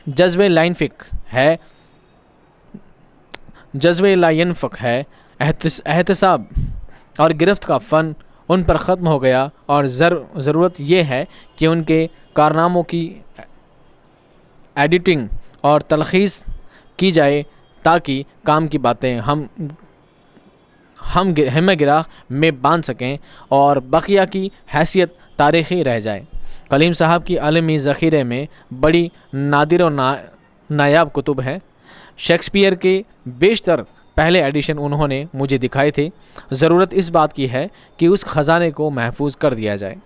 जज्वे लायनफ़क है। एहतिसाब और गिरफ्त का फ़न उन पर ख़त्म हो गया और ज़रूरत ये है कि उनके कारनामों की एडिटिंग और तलख़ीस की जाए ताकि काम की बातें हम हिम्मे गिराह में बांध सकें और बकिया की हैसियत तारीख़ी रह जाए। कलीम साहब की अलमी ज़ख़ीरे में बड़ी नादिर और नायाब कुतुब हैं। शेक्सपियर के बेशतर पहले एडिशन उन्होंने मुझे दिखाए थे। ज़रूरत इस बात की है कि उस ख़जाने को महफूज कर दिया जाए।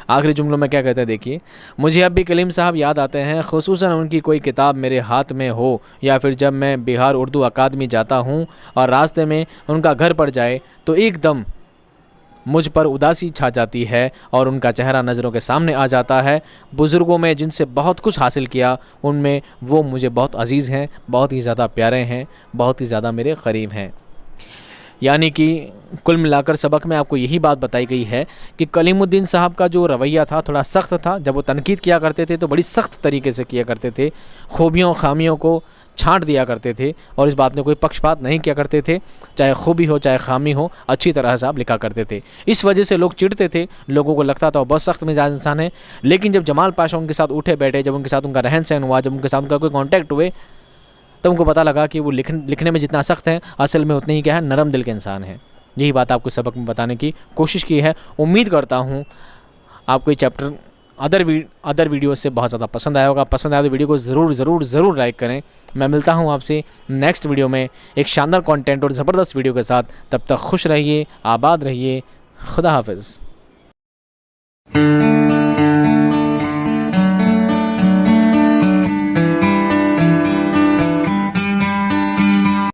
आखिरी जुमलों में क्या कहते हैं देखिए, मुझे अब भी कलीम साहब याद आते हैं, ख़ुसूसन उनकी कोई किताब मेरे हाथ में हो या फिर जब मैं बिहार उर्दू अकादमी जाता हूँ और रास्ते में उनका घर पड़ जाए तो एकदम मुझ पर उदासी छा जाती है और उनका चेहरा नज़रों के सामने आ जाता है। बुज़ुर्गों में जिनसे बहुत कुछ हासिल किया उनमें वो मुझे बहुत अजीज़ हैं, बहुत ही ज़्यादा प्यारे हैं, बहुत ही ज़्यादा मेरे क़रीब हैं। यानी कि कुल मिलाकर सबक में आपको यही बात बताई गई है कि कलीमुद्दीन साहब का जो रवैया था थोड़ा सख्त था। जब वो तनकीद किया करते थे तो बड़ी सख्त तरीके से किया करते थे, खूबियों खामियों को छांट दिया करते थे और इस बात में कोई पक्षपात नहीं किया करते थे। चाहे खूबी हो चाहे खामी हो, अच्छी तरह से आप लिखा करते थे। इस वजह से लोग चिढ़ते थे, लोगों को लगता था वो बहुत सख्त मिजाज इंसान है। लेकिन जब जमाल पाशा उनके साथ उठे बैठे, जब उनके साथ उनका रहन सहन हुआ, जब उनके साथ उनका कोई कॉन्टैक्ट हुए, तो उनको पता लगा कि वो लिखने में जितना सख्त है असल में उतने ही क्या है, नरम दिल के इंसान हैं। यही बात आपको सबक में बताने की कोशिश की है। उम्मीद करता हूँ आपको ये चैप्टर अदर वीडियो से बहुत ज़्यादा पसंद आया होगा। पसंद आया तो वीडियो को ज़रूर लाइक करें। मैं मिलता हूँ आपसे नेक्स्ट वीडियो में एक शानदार कंटेंट और ज़बरदस्त वीडियो के साथ। तब तक खुश रहिए, आबाद रहिए। खुदा हाफिज़।